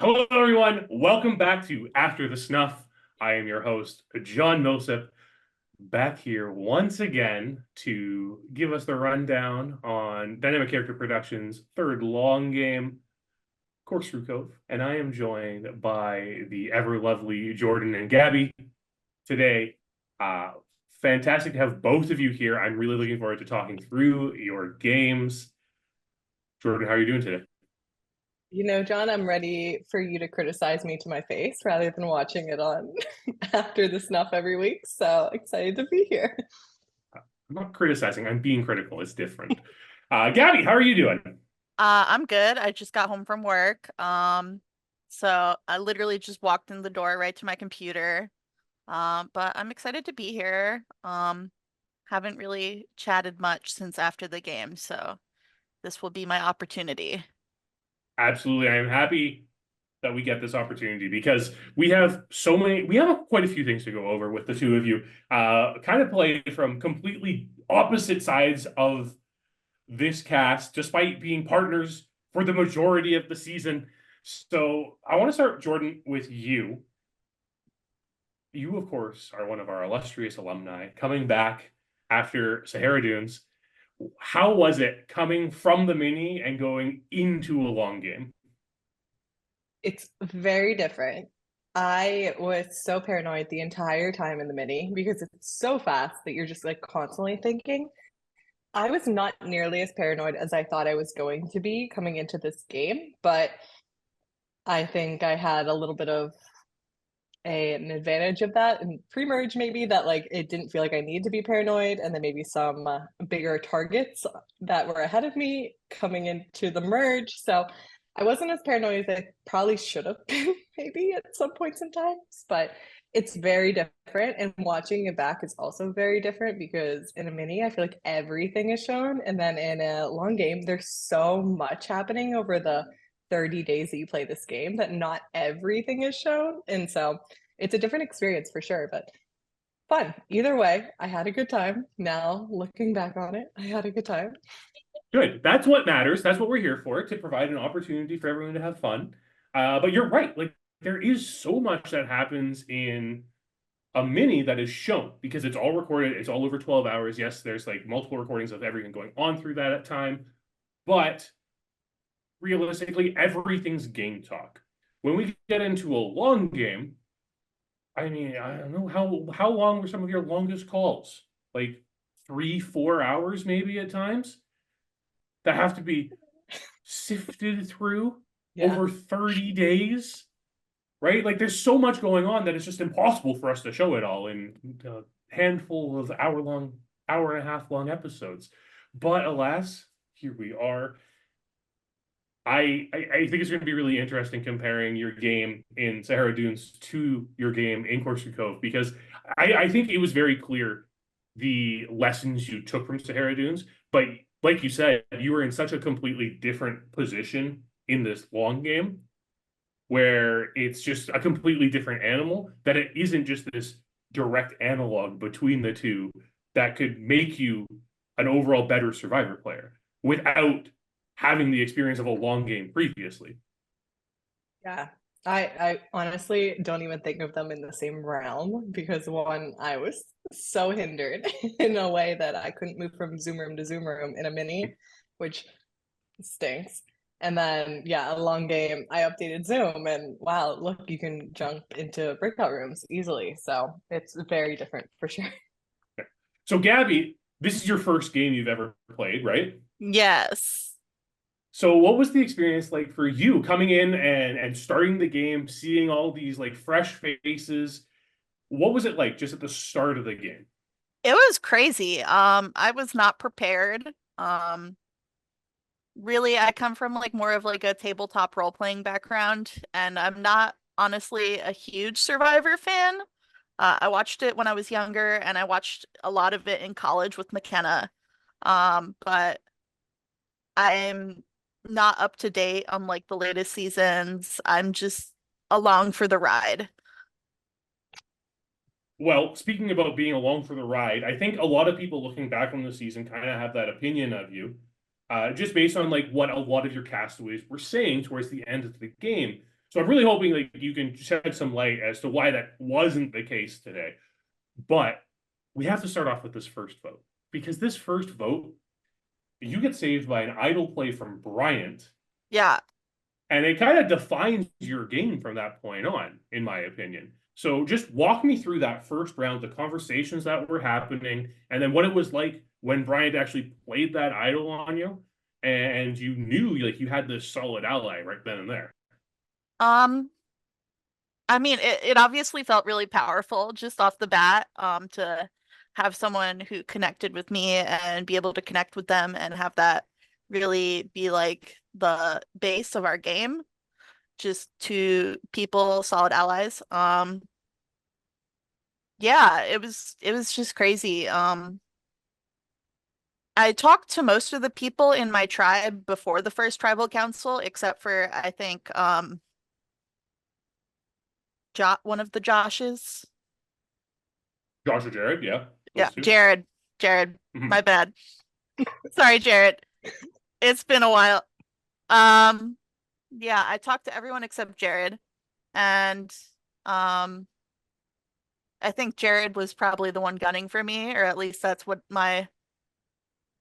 Hello, everyone. Welcome back to After the Snuff. I am your host, John Millsip, back here once again to give us the rundown on Dynamic Character Productions' third long game, Corkscrew Cove. And I am joined by the ever lovely Jordyn and Gabby today. Uh, Fantastic to have both of you here. I'm really looking forward to talking through your games. Jordyn, how are you doing today? John, I'm ready for you to criticize me to my face rather than watching it on After the Snuff every week. So excited to be here. I'm not criticizing, I'm being critical. It's different. Gabby, how are you doing? I'm good. I just got home from work. So I literally just walked in the door right to my computer. But I'm excited to be here. Haven't really chatted much since after the game, so this will be my opportunity. Absolutely. I am happy that we get this opportunity because we have quite a few things to go over with the two of you. Kind of play from completely opposite sides of this cast, despite being partners for the majority of the season. So I want to start, Jordyn, with you. You, of course, are one of our illustrious alumni coming back after Sahara Dunes. How was it coming from the mini and going into a long game? It's very different. I was so paranoid the entire time in the mini because it's so fast that you're just like constantly thinking. I was not nearly as paranoid as I thought I was going to be coming into this game, but I think I had a little bit of an advantage of that and pre-merge, maybe that like it didn't feel like I needed to be paranoid, and then maybe some bigger targets that were ahead of me coming into the merge. So I wasn't as paranoid as I probably should have been maybe at some points in times, but it's very different, and watching it back is also very different because in a mini I feel like everything is shown, and then in a long game there's so much happening over the 30 days that you play this game that not everything is shown. And so it's a different experience for sure, but fun. Either way, I had a good time. Now, looking back on it, I had a good time. Good. That's what matters. That's what we're here for, to provide an opportunity for everyone to have fun. But you're right. Like, there is so much that happens in a mini that is shown because it's all recorded. It's all over 12 hours. Yes, there's like multiple recordings of everything going on through that at time. But realistically, everything's game talk. When we get into a long game, I mean, I don't know how long were some of your longest calls? Like 3, 4 hours, maybe at times, that have to be sifted through Yeah. over 30 days, right? Like there's so much going on that it's just impossible for us to show it all in a handful of hour and a half long episodes. But alas, here we are. I think it's going to be really interesting comparing your game in Sahara Dunes to your game in Corkscrew Cove because I think it was very clear the lessons you took from Sahara Dunes, but like you said, you were in such a completely different position in this long game where it's just a completely different animal that it isn't just this direct analog between the two that could make you an overall better survivor player without having the experience of a long game previously. Yeah. I honestly don't even think of them in the same realm because one, I was so hindered in a way that I couldn't move from Zoom room to Zoom room in a mini, which stinks. And then, yeah, a long game, I updated Zoom, and wow, look, you can jump into breakout rooms easily. So it's very different for sure. So, Gabby, this is your first game you've ever played, right? Yes. So, what was the experience like for you coming in and starting the game, seeing all these like fresh faces? What was it like just at the start of the game? It was crazy. I was not prepared. Really, I come from like more of like a tabletop role-playing background, and I'm not honestly a huge Survivor fan. I watched it when I was younger, and I watched a lot of it in college with McKenna. But I'm not up to date on like the latest seasons. I'm just along for the ride. Well, speaking about being along for the ride, I think a lot of people looking back on the season kind of have that opinion of you, just based on like what a lot of your castaways were saying towards the end of the game. So I'm really hoping like you can shed some light as to why that wasn't the case today. But we have to start off with this first vote, because this first vote, you get saved by an idle play from Bryant. Yeah. And it kind of defines your game from that point on, in my opinion. So just walk me through that first round, the conversations that were happening, and then what it was like when Bryant actually played that idol on you, and you knew like you had this solid ally right then and there. I mean, it obviously felt really powerful just off the bat, to have someone who connected with me and be able to connect with them and have that really be like the base of our game. Just two people, solid allies. Yeah, it was just crazy. I talked to most of the people in my tribe before the first tribal council, except for I think one of the Joshes. Josh or Jared, yeah. Yeah, Those two. Jared. Mhm. My bad. Sorry, Jared. It's been a while. Um, yeah, I talked to everyone except Jared, and um, I think Jared was probably the one gunning for me, or at least that's what my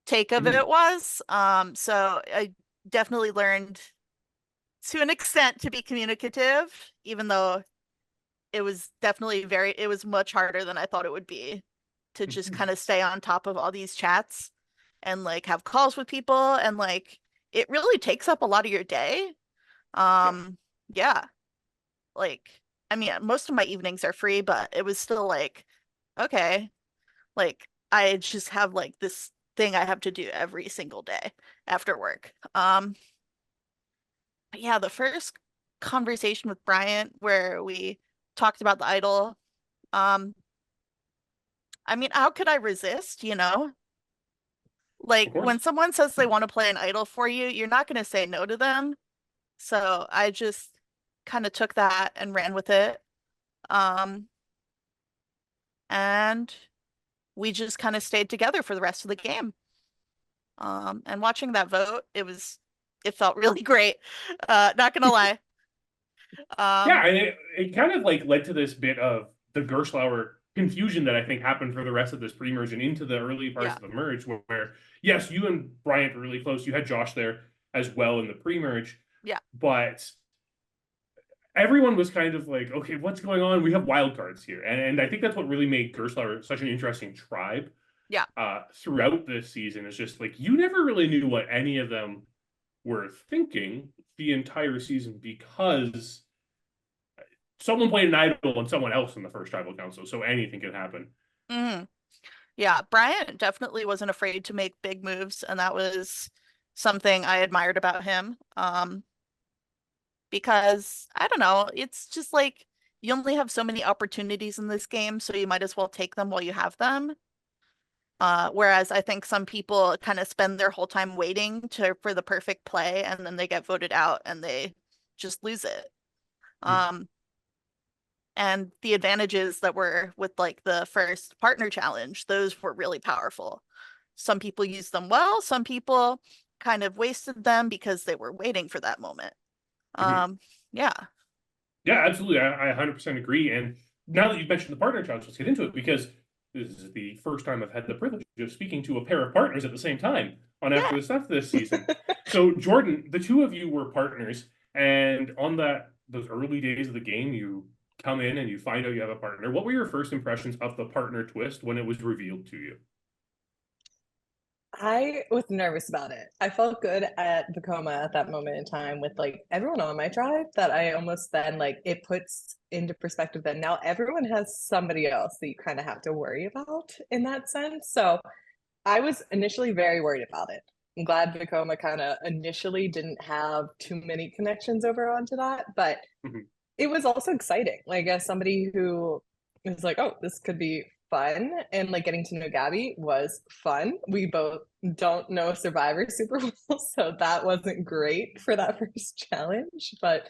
take of Mhm. it was. So I definitely learned to an extent to be communicative, even though it was definitely it was much harder than I thought it would be to just kind of stay on top of all these chats and like have calls with people, and like it really takes up a lot of your day. Yeah, like I mean, most of my evenings are free, but it was still like, okay, like I just have like this thing I have to do every single day after work. But yeah, the first conversation with Bryant where we talked about the idol, um, I mean, how could I resist, you know? Of Like when course. someone says they want to play an idol for you, you're not going to say no to them. So I just kind of took that and ran with it. Um, and we just kind of stayed together for the rest of the game. And watching that vote, it felt really great. Not gonna lie. Yeah, Um, and it kind of like led to this bit of the Gerstlauer confusion that I think happened for the rest of this pre-merge and into the early parts yeah, of the merge, where yes, you and Bryant were really close. You had Josh there as well in the pre-merge, yeah. but everyone was kind of like, okay, what's going on? We have wild cards here, and I think that's what really made Gerstlauer such an interesting tribe Yeah. throughout this season. Is just like you never really knew what any of them were thinking the entire season because someone played an idol and someone else in the first tribal council, so anything can happen. Hmm. Yeah, Bryant definitely wasn't afraid to make big moves, and that was something I admired about him. Because I don't know, it's just like you only have so many opportunities in this game, so you might as well take them while you have them. Whereas I think some people kind of spend their whole time waiting for the perfect play, and then they get voted out and they just lose it. Um, and the advantages that were with like the first partner challenge, those were really powerful. Some people used them well, some people kind of wasted them because they were waiting for that moment. Mhm. Yeah. Yeah, absolutely. I 100% agree. And now that you've mentioned the partner challenge, let's get into it because this is the first time I've had the privilege of speaking to a pair of partners at the same time on Yeah. After the Stuff this season. So, Jordyn, the two of you were partners, and on those early days of the game, you come in and you find out you have a partner. What were your first impressions of the partner twist when it was revealed to you? I was nervous about it. I felt good at Vekoma at that moment in time with like everyone on my tribe that I almost then like it puts into perspective that now everyone has somebody else that you kind of have to worry about in that sense. So I was initially very worried about it. I'm glad Vekoma kind of initially didn't have too many connections over onto that, but Mhm. it was also exciting. Like as somebody who is like, oh, this could be fun, and like getting to know Gabby was fun. We both don't know Survivor super well, so that wasn't great for that first challenge. But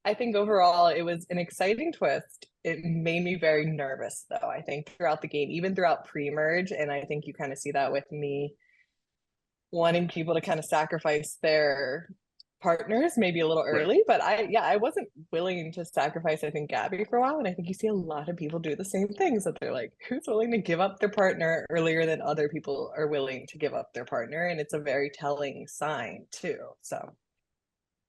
I think overall it was an exciting twist. It made me very nervous though, I think, throughout the game, even throughout pre-merge. And I think you kind of see that with me wanting people to kind of sacrifice their partners maybe a little early, but I wasn't willing to sacrifice, I think, Gabby for a while. And I think you see a lot of people do the same things, that they're like, who's willing to give up their partner earlier than other people are willing to give up their partner? And it's a very telling sign too. So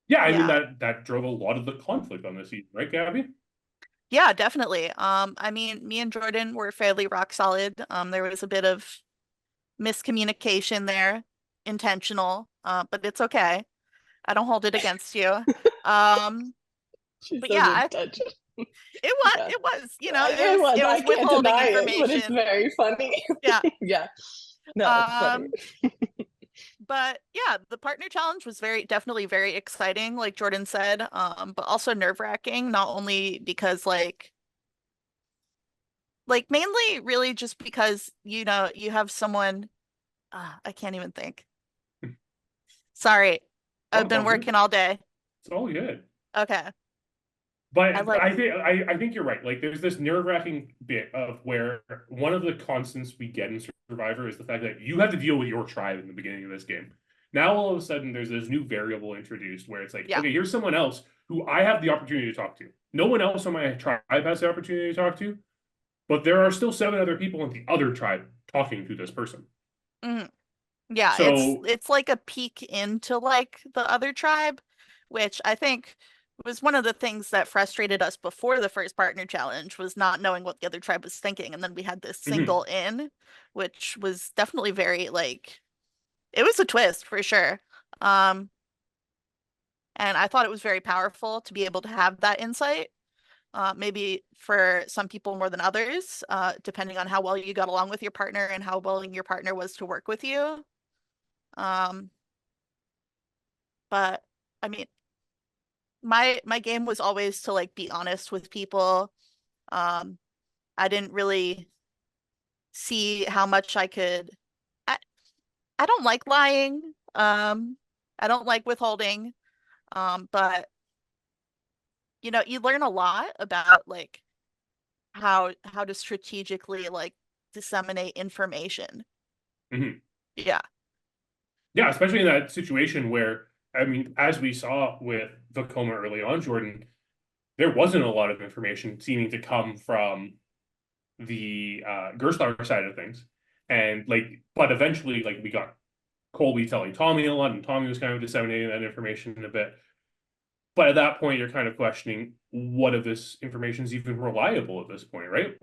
yeah, I mean that drove a lot of the conflict on this season, right, Gabby? Yeah, definitely. I mean, me and Jordyn were fairly rock solid. There was a bit of miscommunication there, intentional, but it's okay. I don't hold it against you. she But says yeah, intention. it was, you know, It was. I can't withholding deny it, information. but it's very funny. Yeah. Yeah. No, it's funny. But yeah, the partner challenge was definitely very exciting, like Jordyn said, but also nerve-wracking, not only because like mainly really just because, you know, you have someone, I can't even think. Sorry, I've been working all day. It's all good. Okay. But I think you're right. Like, there's this nerve-wracking bit of where one of the constants we get in Survivor is the fact that you have to deal with your tribe in the beginning of this game. Now, all of a sudden, there's this new variable introduced where it's like, okay, here's someone else who I have the opportunity to talk to. No one else on my tribe has the opportunity to talk to, but there are still 7 other people in the other tribe talking to this person. Mm-hmm. Yeah, so it's like a peek into like the other tribe, which I think was one of the things that frustrated us before the first partner challenge, was not knowing what the other tribe was thinking. And then we had this single in, which was definitely very like, it was a twist for sure. And I thought it was very powerful to be able to have that insight. Maybe for some people more than others, depending on how well you got along with your partner and how willing your partner was to work with you. But I mean, my game was always to like be honest with people. I didn't really see how much I could. I don't like lying. I don't like withholding. But you know, you learn a lot about like how to strategically like disseminate information. Yeah. Yeah, especially in that situation where, I mean, as we saw with the coma early on, Jordyn, there wasn't a lot of information seeming to come from the Garsow side of things. And like, but eventually, like, we got Kolby telling Tawni a lot, and Tawni was kind of disseminating that information a bit. But at that point, you're kind of questioning what of this information is even reliable at this point, right?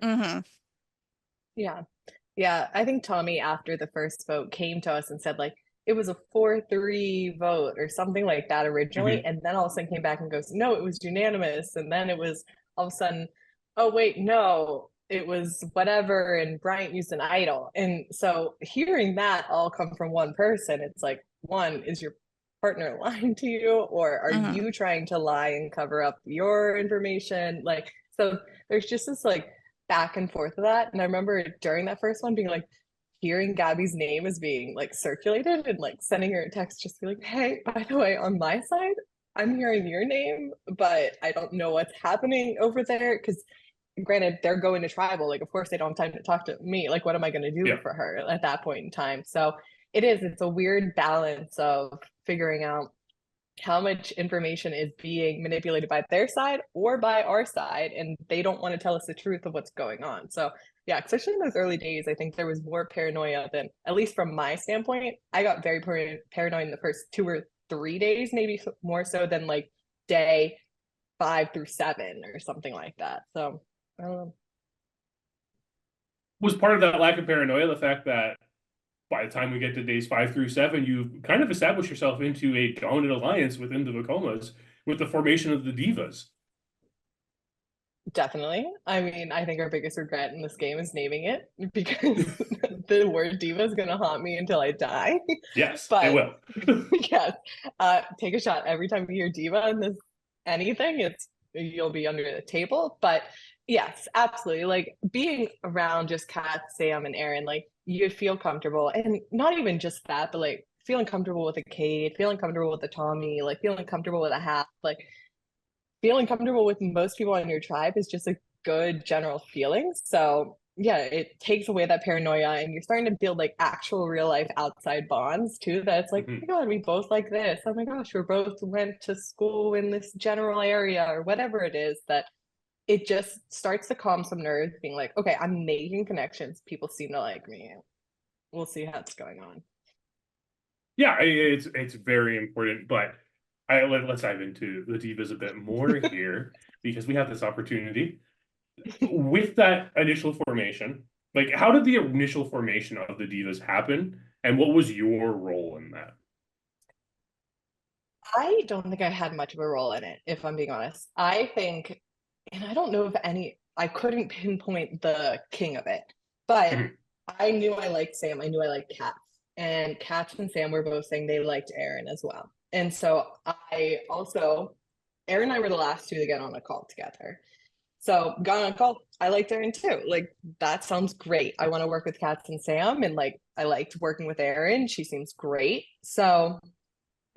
Yeah. I think Tawni, after the first vote, came to us and said like it was a 4-3 vote or something like that originally, and then all of a sudden came back and goes, no, it was unanimous, and then it was all of a sudden, oh wait, no, it was whatever, and Bryant used an idol. And so hearing that all come from one person, it's like, one, is your partner lying to you, or are you trying to lie and cover up your information? Like, so there's just this like back and forth of that. And I remember during that first one being like, hearing Gabby's name is being like circulated and like sending her a text, just be like, hey, by the way, on my side, I'm hearing your name, but I don't know what's happening over there. Because granted, they're going to tribal. Like, of course, they don't have time to talk to me. Like, what am I going to do for her at that point in time? So it's a weird balance of figuring out how much information is being manipulated by their side or by our side, and they don't want to tell us the truth of what's going on. So yeah, especially in those early days, I think there was more paranoia than, at least from my standpoint, I got very paranoid in the first 2 or 3 days, maybe more so than like day 5 through 7 or something like that. So I don't know. Was part of that lack of paranoia the fact that by the time we get to days 5 through 7, you've kind of established yourself into a dominant alliance within the Vacomas with the formation of the Divas? Definitely. I mean, I think our biggest regret in this game is naming it, because the word diva is going to haunt me until I die. Yes, but it will. Yes. Take a shot every time you hear diva in this anything, you'll be under the table. But yes, absolutely. Like, being around just Katz, Sam, and Erin, like, you feel comfortable. And not even just that, but like feeling comfortable with a Cade, feeling comfortable with a Tawni, like feeling comfortable with a Hath, like feeling comfortable with most people in your tribe is just a good general feeling. So yeah, it takes away that paranoia, and you're starting to build like actual real life outside bonds too. That's like, oh my God, we both like this. Oh my gosh, we're both went to school in this general area or whatever it is, that it just starts to calm some nerves, being like, okay, I'm making connections. People seem to like me. We'll see how it's going on. Yeah, it's very important, but let's dive into the Divas a bit more here because we have this opportunity. With that initial formation, like how did the initial formation of the Divas happen, and what was your role in that? I don't think I had much of a role in it, if I'm being honest. I think, and I don't know if I couldn't pinpoint the king of it, but I knew I liked Sam. I knew I liked Katz. And Katz and Sam were both saying they liked Erin as well. And so Erin and I were the last two to get on a call together. So got on a call. I liked Erin too. Like, that sounds great. I want to work with Katz and Sam. And like, I liked working with Erin. She seems great. So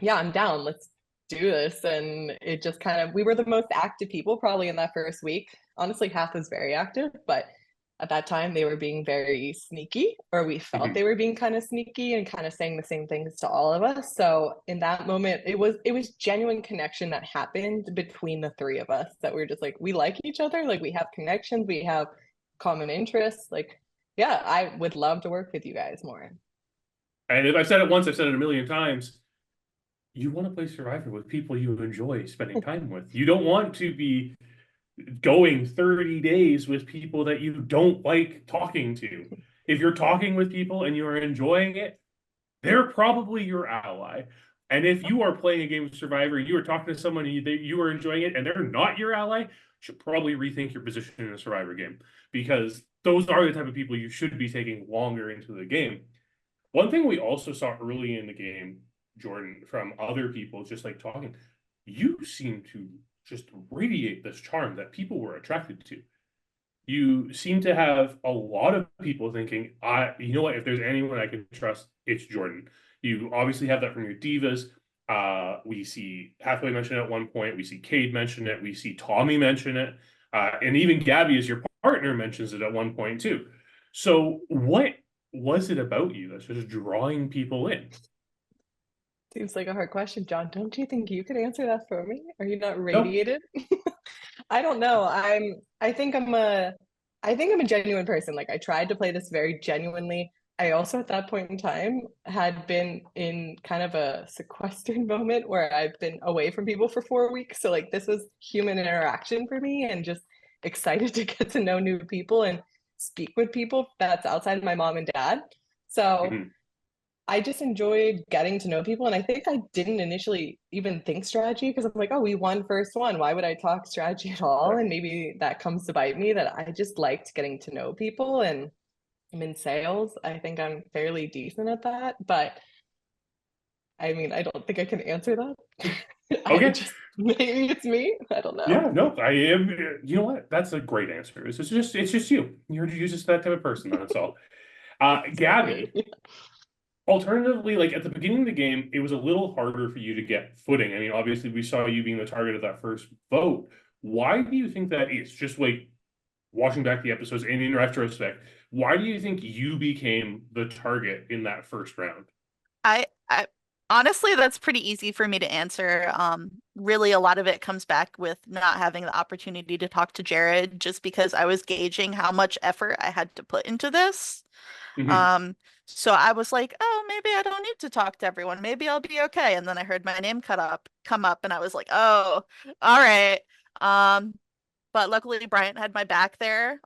yeah, I'm down. Let's do this. And it just kind of, we were the most active people probably in that first week. Honestly, Hath was very active, but at that time they were being very sneaky, or we felt they were being kind of sneaky and kind of saying the same things to all of us. So in that moment, it was genuine connection that happened between the three of us, that we were just like, we like each other, like we have connections, we have common interests. Like, yeah, I would love to work with you guys more. And if I've said it once, I've said it a million times. You want to play Survivor with people you enjoy spending time with. You don't want to be going 30 days with people that you don't like talking to. If you're talking with people and you're enjoying it, they're probably your ally. And if you are playing a game of Survivor, you are talking to someone you are enjoying it, and they're not your ally, you should probably rethink your position in a Survivor game, because those are the type of people you should be taking longer into the game. One thing we also saw early in the game, Jordyn, from other people just like talking, you seem to just radiate this charm that people were attracted to. You seem to have a lot of people thinking, you know what, if there's anyone I can trust, it's Jordyn. You obviously have that from your Divas. We see Hathaway mention it at one point. We see Cade mention it. We see Tommy mention it. And even Gabby, as your partner, mentions it at one point too. So what was it about you that's just drawing people in? Seems like a hard question, John. Don't you think you could answer that for me? Are you not Nope. radiated? I don't know. I think I'm a genuine person. Like, I tried to play this very genuinely. I also at that point in time had been in kind of a sequestered moment where I've been away from people for 4 weeks. So like, this was human interaction for me, and just excited to get to know new people and speak with people that's outside of my mom and dad. So I just enjoyed getting to know people. And I think I didn't initially even think strategy, because I'm like, oh, we won first one. Why would I talk strategy at all? Right. And maybe that comes to bite me, that I just liked getting to know people. And I'm in sales. I think I'm fairly decent at that. But I mean, I don't think I can answer that. Okay. Maybe it's me. I don't know. Yeah, no, I am. You know what? That's a great answer. It's just you. You're just that type of person. That's all. Gabby, alternatively, like at the beginning of the game, it was a little harder for you to get footing. I mean, obviously, we saw you being the target of that first vote. Why do you think that is? Just like watching back the episodes and in retrospect, why do you think you became the target in that first round? I honestly, that's pretty easy for me to answer. Really, a lot of it comes back with not having the opportunity to talk to Jared, just because I was gauging how much effort I had to put into this. So I was like, oh, maybe I don't need to talk to everyone. Maybe I'll be okay. And then I heard my name come up, and I was like, oh, all right. But luckily Bryant had my back there.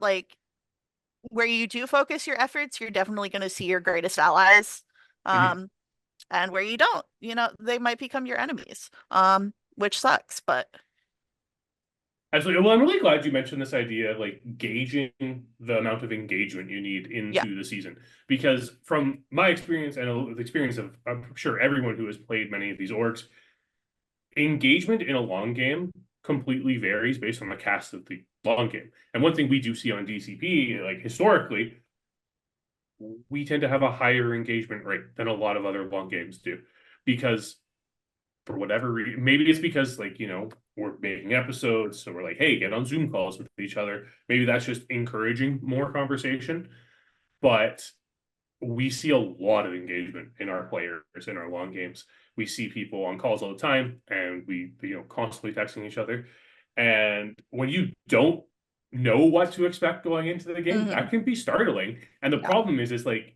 Like, where you do focus your efforts, you're definitely going to see your greatest allies. And where you don't, they might become your enemies, which sucks, but. Absolutely. Well, I'm really glad you mentioned this idea of like gauging the amount of engagement you need into the season, because from my experience and the experience of, I'm sure, everyone who has played many of these orgs, engagement in a long game completely varies based on the cast of the long game. And one thing we do see on DCP, like historically, we tend to have a higher engagement rate than a lot of other long games do, because for whatever reason, maybe it's because, like, you know, we're making episodes, so we're like, hey, get on Zoom calls with each other. Maybe that's just encouraging more conversation. But we see a lot of engagement in our players in our long games. We see people on calls all the time, and we, you know, constantly texting each other. And when you don't know what to expect going into the game, that can be startling. And the problem is like,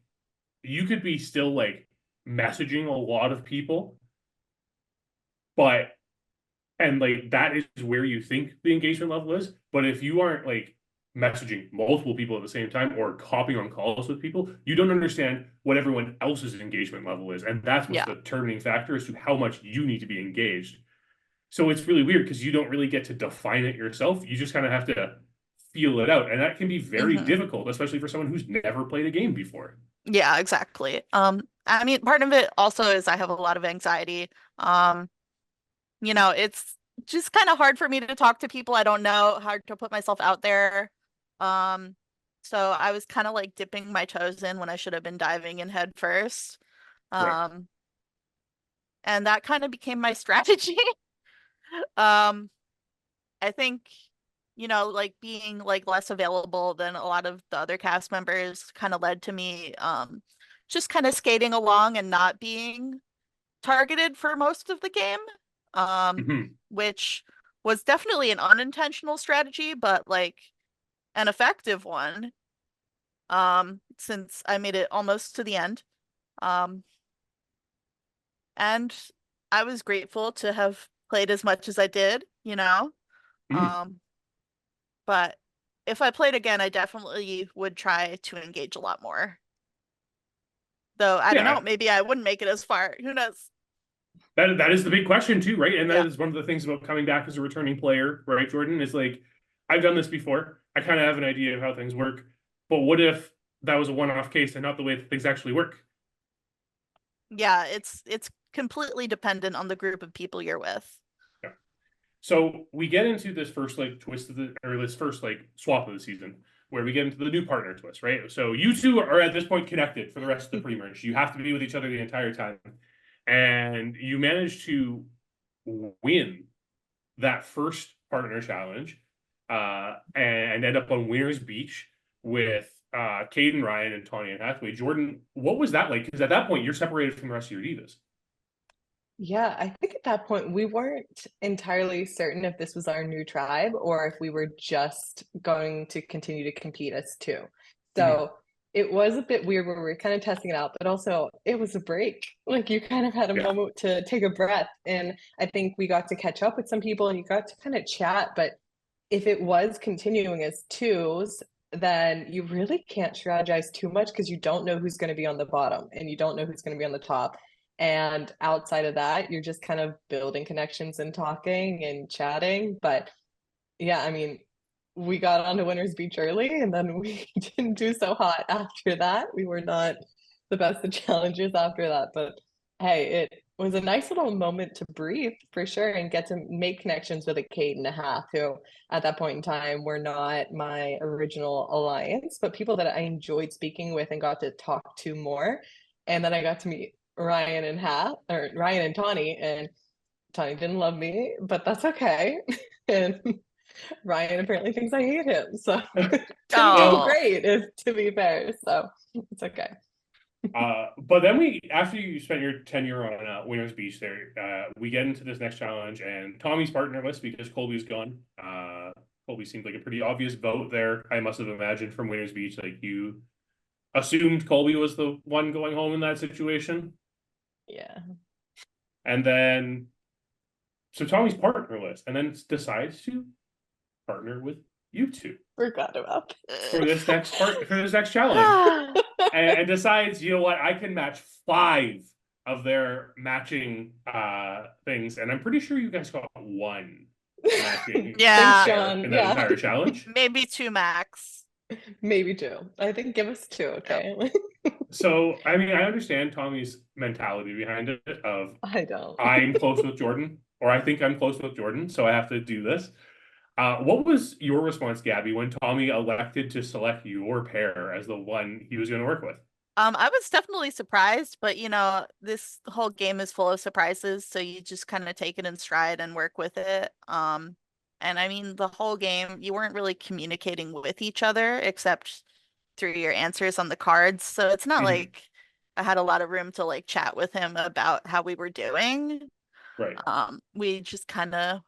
you could be still like messaging a lot of people, but and like that is where you think the engagement level is. But if you aren't like messaging multiple people at the same time or hopping on calls with people, you don't understand what everyone else's engagement level is. And that's what's the determining factor as to how much you need to be engaged. So it's really weird because you don't really get to define it yourself. You just kind of have to feel it out. And that can be very difficult, especially for someone who's never played a game before. Yeah, exactly. I mean, part of it also is I have a lot of anxiety. You know, it's just kind of hard for me to talk to people I don't know, hard to put myself out there. So I was kind of like dipping my toes in when I should have been diving in head first. Right. And that kind of became my strategy. I think, you know, like being like less available than a lot of the other cast members kind of led to me just kind of skating along and not being targeted for most of the game, which was definitely an unintentional strategy, but like an effective one, since I made it almost to the end. And I was grateful to have played as much as I did, you know. But if I played again, I definitely would try to engage a lot more. Though I don't know, maybe I wouldn't make it as far. Who knows? That is the big question too, right? And that is one of the things about coming back as a returning player, right, Jordyn? Is like, I've done this before. I kind of have an idea of how things work. But what if that was a one-off case and not the way that things actually work? Yeah, it's completely dependent on the group of people you're with. Yeah. So we get into this first like twist of this first like swap of the season, where we get into the new partner twist, right? So you two are at this point connected for the rest of the pre-merge. You have to be with each other the entire time. And you managed to win that first partner challenge and end up on Winner's Beach with Cade and Ryan and Tawni and Hathaway. Jordyn, what was that like? Because at that point, you're separated from the rest of your divas. Yeah, I think at that point we weren't entirely certain if this was our new tribe or if we were just going to continue to compete as two. So it was a bit weird where we were kind of testing it out, but also it was a break. Like you kind of had a moment to take a breath. And I think we got to catch up with some people and you got to kind of chat. But if it was continuing as twos, then you really can't strategize too much because you don't know who's going to be on the bottom and you don't know who's going to be on the top. And outside of that, you're just kind of building connections and talking and chatting. But yeah, I mean, we got onto Winner's Beach early and then we didn't do so hot after that. We were not the best of challengers after that. But hey, it was a nice little moment to breathe for sure and get to make connections with a Cade and a half, who at that point in time were not my original alliance, but people that I enjoyed speaking with and got to talk to more. And then I got to meet Ryan and Tawni, and Tawni didn't love me, but that's okay. And Ryan apparently thinks I hate him, so great, to be fair. So it's okay. But then after you spent your tenure on Winner's Beach there, we get into this next challenge, and Tommy's partnerless because Kolby's gone. Kolby seemed like a pretty obvious vote there. I must have imagined from Winner's Beach, like you assumed Kolby was the one going home in that situation. Yeah. And then, so Tommy's partnerless, and then decides to partner with you two. Forgot about for this next challenge, and decides, you know what, I can match 5 of their matching things, and I'm pretty sure you guys got 1 matching in that entire challenge. Maybe 2 max. Maybe 2. I think give us 2, okay? So, I mean, I understand Tommy's mentality behind it of, I'm close with Jordyn, or I think I'm close with Jordyn, so I have to do this. What was your response, Gabby, when Tawni elected to select your pair as the one he was going to work with? I was definitely surprised, but this whole game is full of surprises, so you just kind of take it in stride and work with it. And I mean, the whole game, you weren't really communicating with each other except through your answers on the cards. So it's not Mhm. like I had a lot of room to like chat with him about how we were doing. Right. We just kind of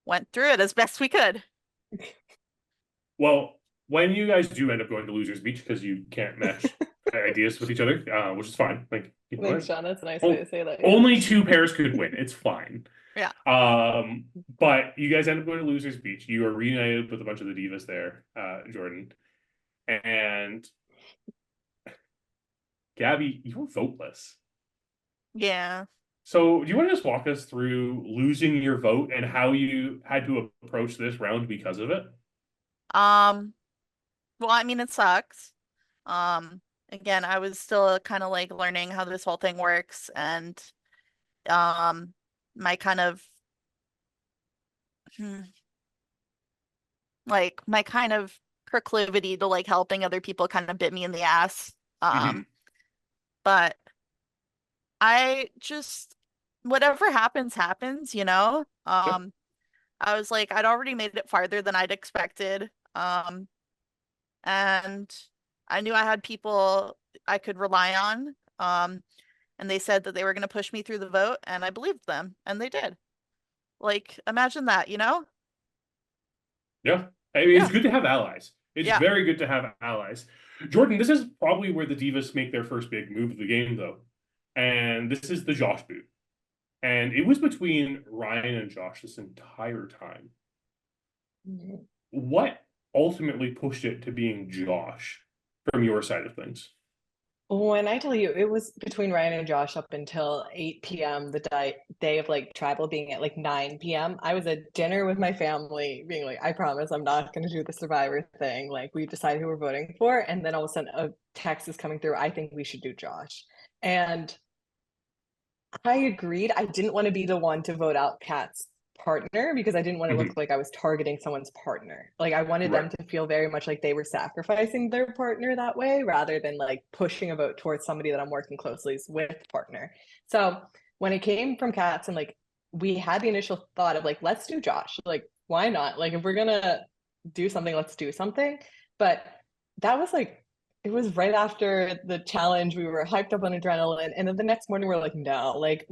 went through it as best we could. Well, when you guys do end up going to Losers Beach because you can't match ideas with each other, which is fine. Like, Thanks, Sean. That's a nice way to say that. Only two pairs could win. It's fine. Yeah. But you guys end up going to Losers Beach. You are reunited with a bunch of the divas there, Jordyn. And Gabby, you were voteless. Yeah. So do you want to just walk us through losing your vote and how you had to approach this round because of it? Well, I mean, it sucks. Again, I was still kind of like learning how this whole thing works, and my kind of hmm, my kind of proclivity to like helping other people kind of bit me in the ass. Mhm. But I just whatever happens, happens, you know? Yep. I was like, I'd already made it farther than I'd expected. And I knew I had people I could rely on. And they said that they were going to push me through the vote, and I believed them, and they did. Like, imagine that, you know? Yeah. I mean, Yeah. it's good to have allies. It's Yeah. very good to have allies. Jordyn, this is probably where the divas make their first big move of the game, though. And this is the Josh boot. And it was between Ryan and Josh this entire time. Mhm. What ultimately pushed it to being Josh from your side of things? When I tell you, it was between Ryan and Josh up until 8 p.m. the day of like tribal being at like 9 p.m. I was at dinner with my family being like, I promise I'm not going to do the Survivor thing. Like, we decided who we're voting for. And then all of a sudden a text is coming through. I think we should do Josh. And I agreed. I didn't want to be the one to vote out Kat's partner because I didn't want to look like I was targeting someone's partner. Like, I wanted them Right. to feel very much like they were sacrificing their partner that way rather than like pushing a vote towards somebody that I'm working closely with partner. So when it came from Katz and like we had the initial thought of like, let's do Josh. Like, why not? Like, if we're gonna do something, let's do something. But that was like it was right after the challenge. We were hyped up on adrenaline, and then the next morning we're like, no, like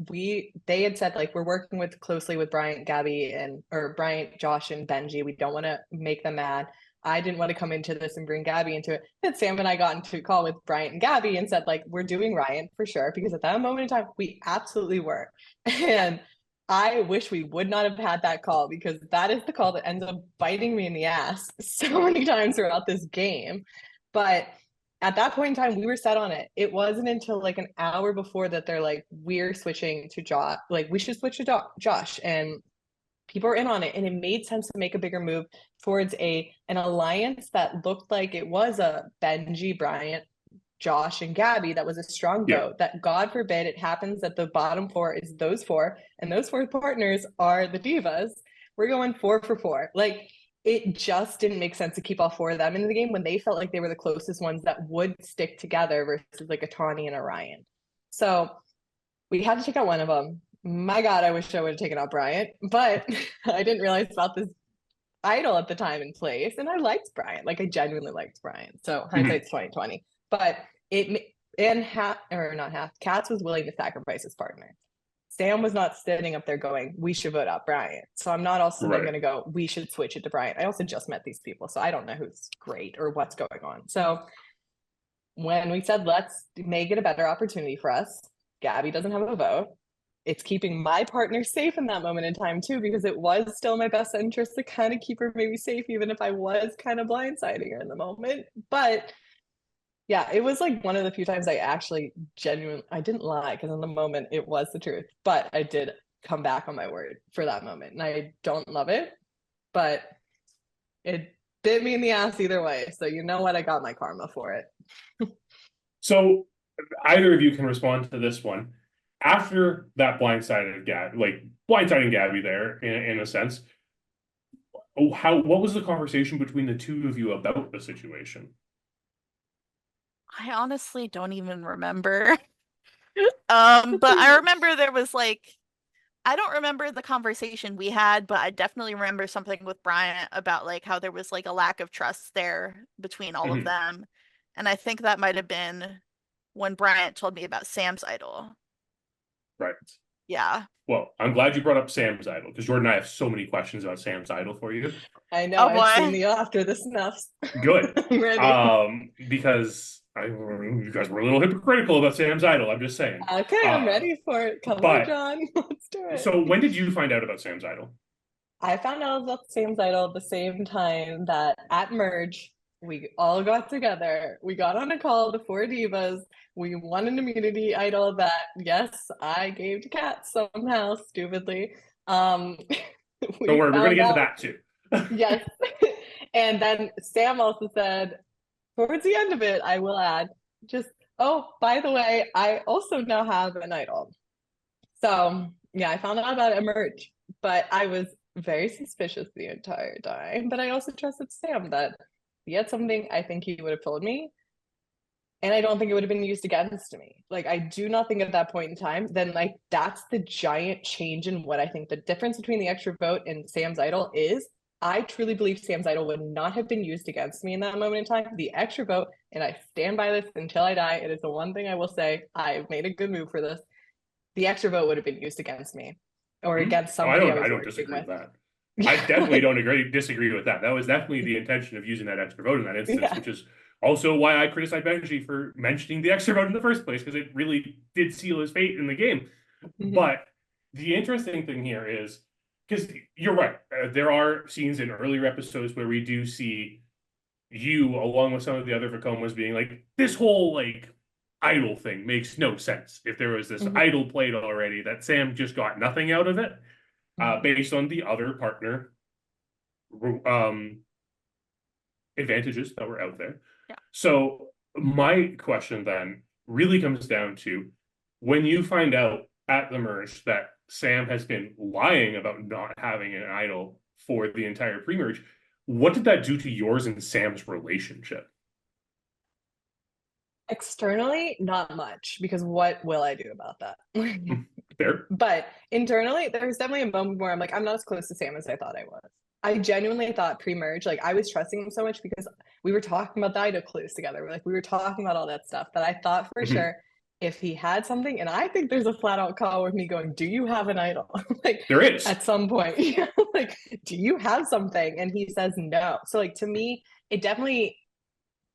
they had said like we're working with closely with Bryant, Gabby, or Bryant, Josh, and Benji. We don't want to make them mad. I didn't want to come into this and bring Gabby into it. Then Sam and I got into a call with Bryant and Gabby and said like we're doing Ryan for sure because at that moment in time we absolutely were, and I wish we would not have had that call because that is the call that ends up biting me in the ass so many times throughout this game. But at that point in time, we were set on it. It wasn't until like an hour before that they're like, we're switching to Josh. Like, we should switch to Josh. And people were in on it. And it made sense to make a bigger move towards an alliance that looked like it was a Benji, Bryant, Josh, and Gabby that was a strong vote. That God forbid it happens that the bottom four is those four, and those four partners are the divas. We're going 4 for 4. Like, it just didn't make sense to keep all four of them in the game when they felt like they were the closest ones that would stick together versus like a Tawni and a Ryan. So we had to take out one of them. My God, I wish I would have taken out Bryant, but I didn't realize about this idol at the time and place. And I liked Bryant. Like, I genuinely liked Bryant. So hindsight's 2020. But Katz was willing to sacrifice his partner. Sam was not sitting up there going, we should vote out Bryant. So I'm not also then going to go, we should switch it to Bryant. I also just met these people, so I don't know who's great or what's going on. So when we said, let's make it a better opportunity for us, Gabby doesn't have a vote. It's keeping my partner safe in that moment in time too, because it was still my best interest to kind of keep her maybe safe, even if I was kind of blindsiding her in the moment. But yeah, it was like one of the few times I actually I didn't lie because in the moment it was the truth, but I did come back on my word for that moment. And I don't love it, but it bit me in the ass either way. So you know what? I got my karma for it. So either of you can respond to this one. After that blindsiding Gabby there in a sense, what was the conversation between the two of you about the situation? I honestly don't even remember. But I remember there was like, I don't remember the conversation we had, but I definitely remember something with Bryant about like how there was like a lack of trust there between all of Mhm. them. And I think that might have been when Bryant told me about Sam's idol. Right. Yeah. Well, I'm glad you brought up Sam's idol because Jordyn and I have so many questions about Sam's idol for you. I know, Oh I've seen boy. the after the snuffs. Good. I'm ready. Because you guys were a little hypocritical about Sam's idol. I'm just saying. Okay, I'm ready for it. Come on, but John. Let's do it. so when did you find out about Sam's idol? I found out about Sam's idol at the same time that at Merge, we all got together. We got on a call, the four divas. We won an immunity idol that, yes, I gave to Katz somehow, stupidly. Don't We worry, we're going to found get to out, that too. yes. And then Sam also said, towards the end of it, I will add, just, oh, by the way, I also now have an idol. So, yeah, I found out about it at Merge, but I was very suspicious the entire time. But I also trusted Sam that he had something, I think he would have told me. And I don't think it would have been used against me. Like, I do not think at that point in time, then, like, that's the giant change in what I think the difference between the extra vote and Sam's idol is. I truly believe Sam's idol would not have been used against me in that moment in time. The extra vote, and I stand by this until I die. It is the one thing I will say. I've made a good move for this. The extra vote would have been used against me or against somebody I don't disagree with that. I definitely don't disagree with that. That was definitely the intention of using that extra vote in that instance, which is also why I criticized Benji for mentioning the extra vote in the first place, because it really did seal his fate in the game. But the interesting thing here is, because you're right, there are scenes in earlier episodes where we do see you, along with some of the other Vacomas, being like, this whole like idol thing makes no sense. If there was this idol played already, that Sam just got nothing out of it, based on the other partner advantages that were out there. Yeah. So my question then really comes down to, when you find out at the merge that Sam has been lying about not having an idol for the entire pre-merge, what did that do to yours and Sam's relationship? Externally, not much, because what will I do about that? Fair. But internally, there was definitely a moment where I'm like, I'm not as close to Sam as I thought I was. I genuinely thought pre-merge, like I was trusting him so much because we were talking about the idol clues together. Like we were talking about all that stuff that I thought for sure if he had something, and I think there's a flat out call with me going, do you have an idol? Like there is at some point, like, do you have something? And he says no. So like to me, it definitely,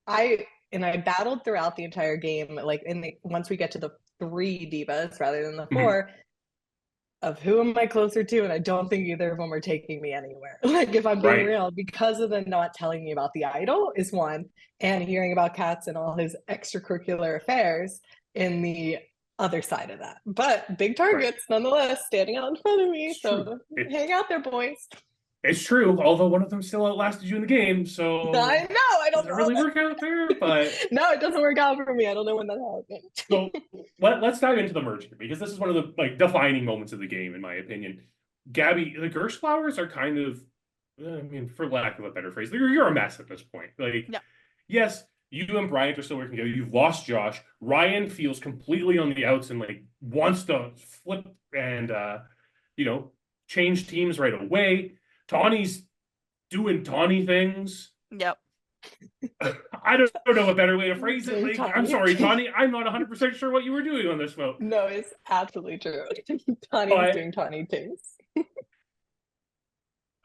I battled throughout the entire game. Like once we get to the 3 divas rather than the 4, of who am I closer to? And I don't think either of them are taking me anywhere. Like if I'm being real, because of the not telling me about the idol is one, and hearing about Katz and all his extracurricular affairs in the other side of that. But big targets nonetheless standing out in front of me. So hang out there, boys. It's true, although one of them still outlasted you in the game, so I know, I don't know. Does it really work out there? But no, it doesn't work out for me. I don't know when that happened. So let's dive into the merge here, because this is one of the like defining moments of the game, in my opinion. Gabby, the Gershflowers are kind of, I mean, for lack of a better phrase, you're a mess at this point. Like, yes, you and Bryant are still working together. You've lost Josh. Ryan feels completely on the outs and like wants to flip and change teams right away. Tawni's doing Tawni things. Yep. I don't know a better way to phrase it. Like, I'm sorry, Tawni. I'm not 100% sure what you were doing on this vote. No, it's absolutely true. Tawni is doing Tawni things.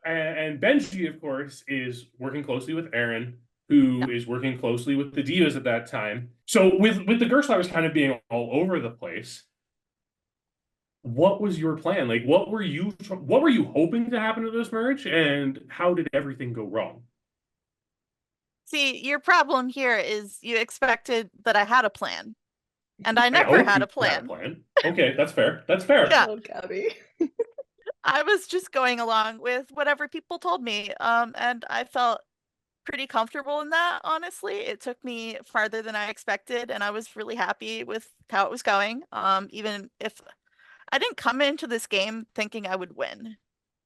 And Benji, of course, is working closely with Erin, who is working closely with the divas at that time. So with the Gershflowers kind of being all over the place, what was your plan? Like, what were you hoping to happen to this merge, and how did everything go wrong? See, your problem here is you expected that I had a plan, and I never had a plan. Okay, that's fair. That's fair. Yeah. Oh, Gabby. I was just going along with whatever people told me, and I felt pretty comfortable in that, honestly. It took me farther than I expected, and I was really happy with how it was going, even if I didn't come into this game thinking I would win,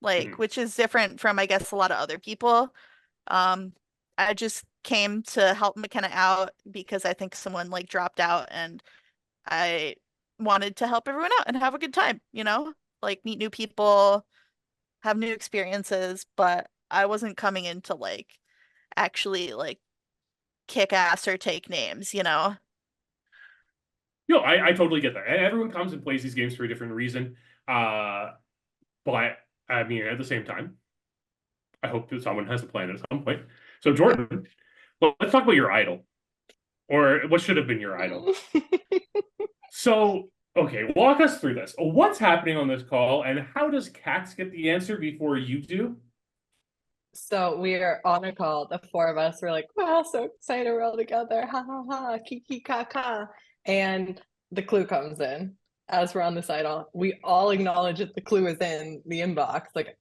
like, which is different from, I guess, a lot of other people. I just came to help McKenna out because I think someone like dropped out and I wanted to help everyone out and have a good time, you know? Like meet new people, have new experiences, but I wasn't coming in to like actually like kick ass or take names, you know? No, I totally get that. And everyone comes and plays these games for a different reason. But I mean, at the same time, I hope that someone has a plan at some point. So Jordyn, well, let's talk about your idol. Or what should have been your idol. So, okay, walk us through this. What's happening on this call, and how does Katz get the answer before you do? So we are on a call, the four of us. We're like, wow, so excited, we're all together. Ha ha ha, kiki kaka. And the clue comes in as we're on this idol. We all acknowledge that the clue is in the inbox. Like,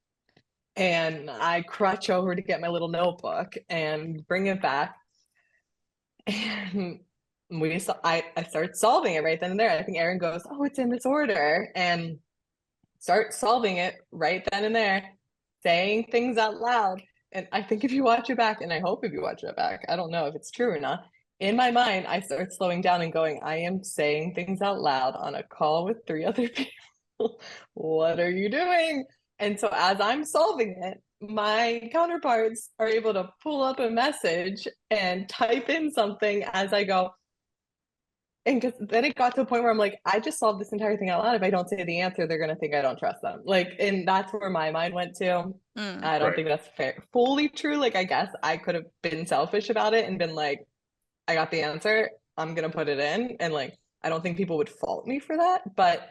and I crutch over to get my little notebook and bring it back. And I start solving it right then and there. I think Erin goes, oh, it's in this order, and start solving it right then and there, saying things out loud. And I think if you watch it back, and I hope if you watch it back, I don't know if it's true or not. In my mind, I start slowing down and going, I am saying things out loud on a call with 3 other people. What are you doing? And so as I'm solving it, my counterparts are able to pull up a message and type in something as I go. And then it got to a point where I'm like, I just solved this entire thing out loud. If I don't say the answer, they're going to think I don't trust them. Like, and that's where my mind went to. I don't think that's fully true. Like, I guess I could have been selfish about it and been like, I got the answer, I'm going to put it in. And like, I don't think people would fault me for that. But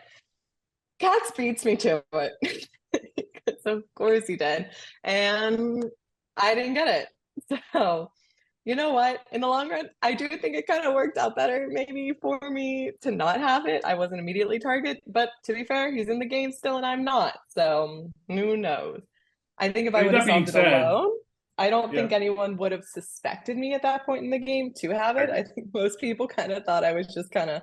Katz beats me to it. Because of course he did. And I didn't get it. So, you know what? In the long run, I do think it kind of worked out better maybe for me to not have it. I wasn't immediately target, but to be fair, he's in the game still and I'm not. So who knows? I think if I would have solved it alone, I don't think anyone would have suspected me at that point in the game to have it. I think most people kind of thought I was just kind of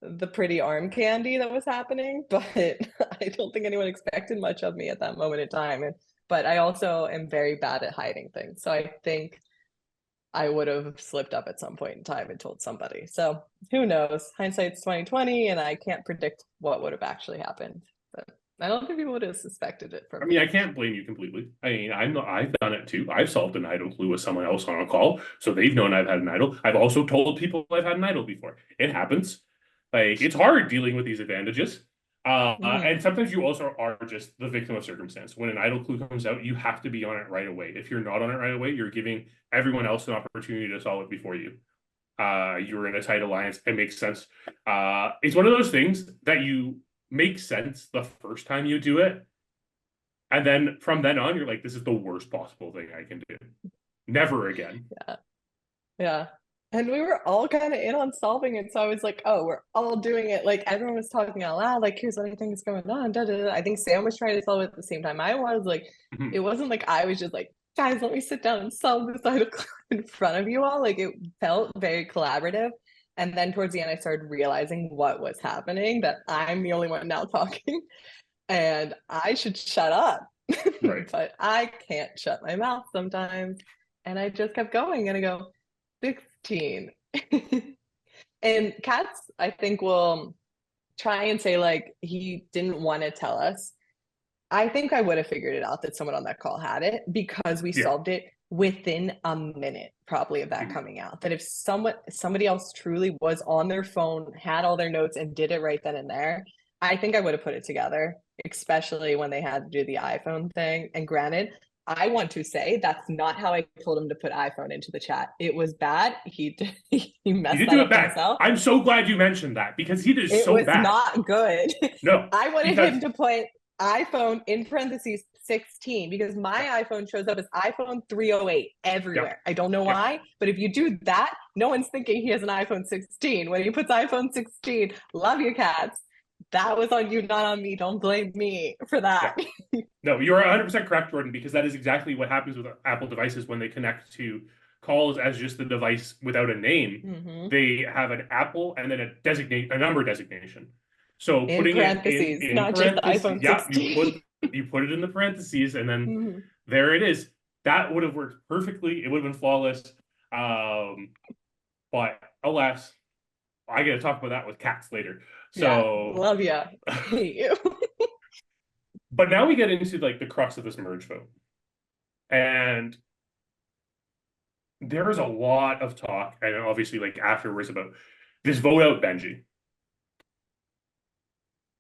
the pretty arm candy that was happening, but I don't think anyone expected much of me at that moment in time. But I also am very bad at hiding things. So I think I would have slipped up at some point in time and told somebody. So who knows? Hindsight's 2020, and I can't predict what would have actually happened. But I don't think people would have suspected it from me. I mean, I can't blame you completely. I mean, I've done it too. I've solved an idol clue with someone else on a call, so they've known I've had an idol. I've also told people I've had an idol before. It happens. Like, it's hard dealing with these advantages. And sometimes you also are just the victim of circumstance. When an idol clue comes out, you have to be on it right away. If you're not on it right away, you're giving everyone else an opportunity to solve it before you. You're in a tight alliance. It makes sense. It's one of those things that you make sense the first time you do it. And then from then on, you're like, this is the worst possible thing I can do. Never again. Yeah. And we were all kind of in on solving it. So I was like, oh, we're all doing it. Like everyone was talking out loud. Like, here's what I think is going on. Da, da, da. I think Sam was trying to solve it at the same time I was. Like, it wasn't like I was just like, guys, let me sit down and solve this idol in front of you all. Like, it felt very collaborative. And then towards the end, I started realizing what was happening, that I'm the only one now talking and I should shut up. But I can't shut my mouth sometimes. And I just kept going and I go, 16. And Katz, I think, will try and say like he didn't want to tell us. I think I would have figured it out that someone on that call had it, because we solved it within a minute probably of that coming out. That if somebody else truly was on their phone, had all their notes and did it right then and there, I think I would have put it together, especially when they had to do the iPhone thing. And granted, I want to say that's not how I told him to put iPhone into the chat. It was bad. He messed that up himself. I'm so glad you mentioned that, because he did so bad. It was not good. No. I wanted him to put iPhone in parentheses 16, because my iPhone shows up as iPhone 308 everywhere. I don't know why, but if you do that, no one's thinking he has an iPhone 16. When he puts iPhone 16, love you, Katz. That was on you, not on me. Don't blame me for that. No, you're 100% correct, Jordyn, because that is exactly what happens with Apple devices when they connect to calls as just the device without a name. They have an Apple and then a number designation. So in putting parentheses, it in not parentheses, just iPhone 16. you put it in the parentheses, and then there it is. That would have worked perfectly. It would have been flawless. But alas, I got to talk about that with Katz later. So love ya. Hate you. But now we get into like the crux of this merge vote. And there is a lot of talk, and obviously like afterwards, about this vote out Benji.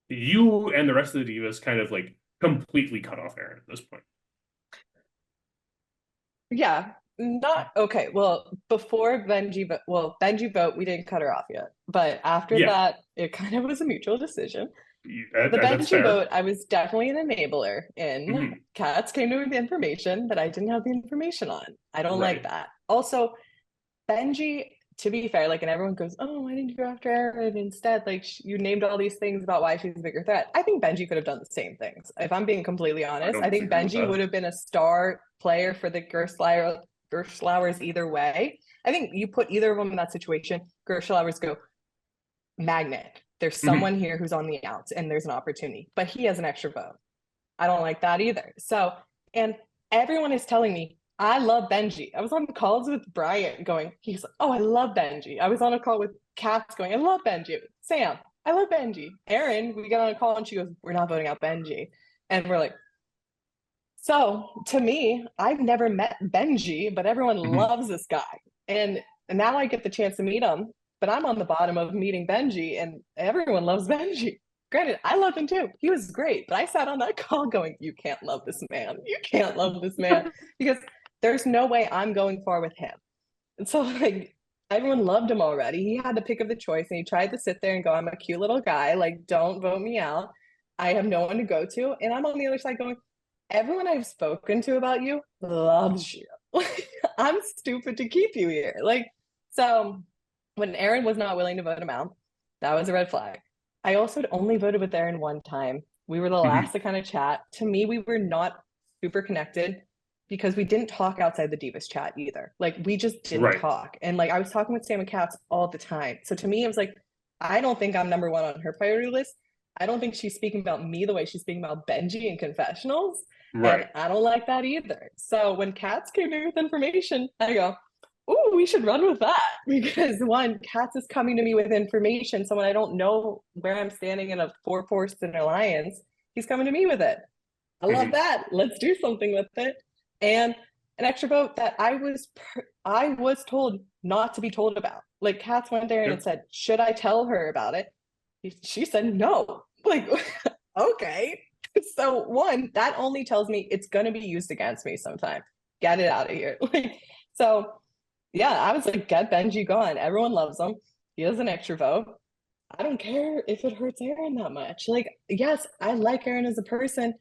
You and the rest of the divas kind of like completely cut off Erin at this point. Yeah, not okay. Well, before Benji vote, we didn't cut her off yet. But after that, it kind of was a mutual decision. The Benji vote, I was definitely an enabler in. Katz came to me with information that I didn't have the information on. I don't like that. Also, Benji, to be fair, like, and everyone goes, oh, why didn't you go after Erin instead? Like, you named all these things about why she's a bigger threat. I think Benji could have done the same things. If I'm being completely honest, I think Benji would have been a star player for the Gerstlauers either way. I think you put either of them in that situation, Gerstlauers go, magnet. There's someone here who's on the outs and there's an opportunity, but he has an extra vote. I don't like that either. So, and everyone is telling me, I love Benji. I was on calls with Bryant going, he's like, oh, I love Benji. I was on a call with Katz going, I love Benji. Sam, I love Benji. Erin, we get on a call and she goes, we're not voting out Benji. And we're like, so to me, I've never met Benji, but everyone loves this guy. And now I get the chance to meet him, but I'm on the bottom of meeting Benji and everyone loves Benji. Granted, I love him too. He was great, but I sat on that call going, you can't love this man. You can't love this man because there's no way I'm going far with him. And so like everyone loved him already. He had the pick of the choice and he tried to sit there and go, I'm a cute little guy. Like, don't vote me out. I have no one to go to. And I'm on the other side going, everyone I've spoken to about you loves you. I'm stupid to keep you here. Like, so when Erin was not willing to vote him out, that was a red flag. I also had only voted with Erin one time. We were the last to kind of chat. To me, we were not super connected because we didn't talk outside the Divas chat either. Like, we just didn't talk. And like, I was talking with Sam and Katz all the time. So to me, it was like, I don't think I'm number one on her priority list. I don't think she's speaking about me the way she's speaking about Benji in confessionals. And I don't like that either. So when Katz came in with information, I go, oh, we should run with that. Because one, Katz is coming to me with information. So when I don't know where I'm standing in a 4-person alliance, he's coming to me with it. I love that. Let's do something with it. And an extra vote that I was told not to be told about. Like, Katz went there and said, should I tell her about it? She said no. Like, okay. So one, that only tells me it's going to be used against me sometime. Get it out of here. Like, so yeah, I was like, get Benji gone. Everyone loves him. He has an extra vote. I don't care if it hurts Erin that much. Like, yes, I like Erin as a person.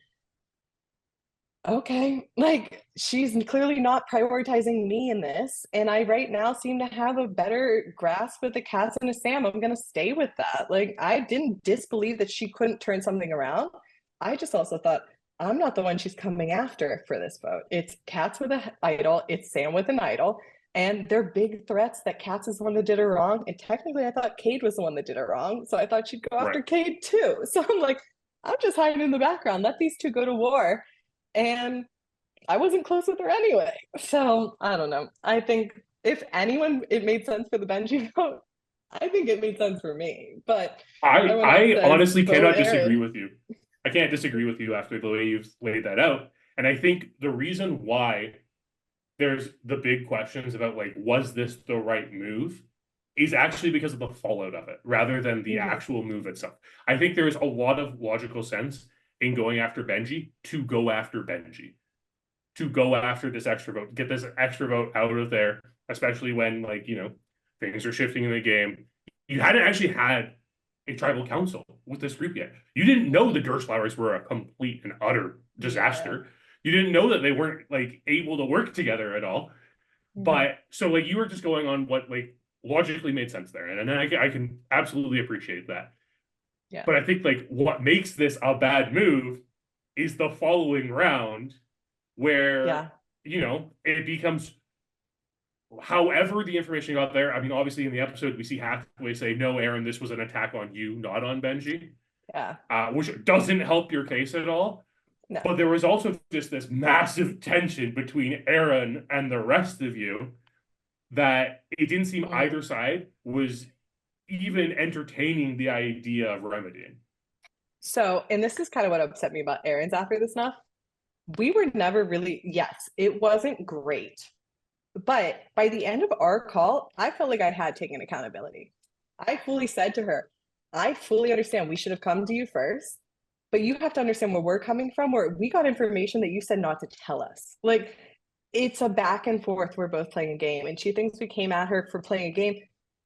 Okay, like, she's clearly not prioritizing me in this. And I right now seem to have a better grasp with the Katz and a Sam. I'm going to stay with that. Like, I didn't disbelieve that she couldn't turn something around. I just also thought, I'm not the one she's coming after for this vote. It's Katz with an idol. It's Sam with an idol. And they're big threats that Katz is the one that did her wrong. And technically, I thought Cade was the one that did her wrong. So I thought she'd go after Cade too. So I'm like, I'm just hiding in the background. Let these two go to war. And I wasn't close with her anyway. So I don't know. I think if anyone, it made sense for the Benji vote. I think it made sense for me. But I honestly cannot disagree with you. I can't disagree with you after the way you've laid that out. And I think the reason why there's the big questions about, like, was this the right move, is actually because of the fallout of it, rather than the actual move itself. I think there's a lot of logical sense in going after Benji, to go after this extra vote, get this extra vote out of there, especially when, like, you know, things are shifting in the game. You hadn't actually had a tribal council with this group yet. You didn't know the Gerstlauers were a complete and utter disaster. You didn't know that they weren't, like, able to work together at all. But so, like, you were just going on what, like, logically made sense there. And then I can absolutely appreciate that. Yeah. But I think, like, what makes this a bad move is the following round where, you know, it becomes, however the information got there. I mean, obviously in the episode, we see Hathaway say, no, Erin, this was an attack on you, not on Benji. Yeah. Which doesn't help your case at all. No. But there was also just this massive tension between Erin and the rest of you that it didn't seem either side was even entertaining the idea of remedying. So, and this is kind of what upset me about Erin's after the Snuff. We were never really, yes, it wasn't great. But by the end of our call, I felt like I had taken accountability. I fully said to her, I fully understand we should have come to you first, but you have to understand where we're coming from, where we got information that you said not to tell us. Like, it's a back and forth. We're both playing a game, and she thinks we came at her for playing a game.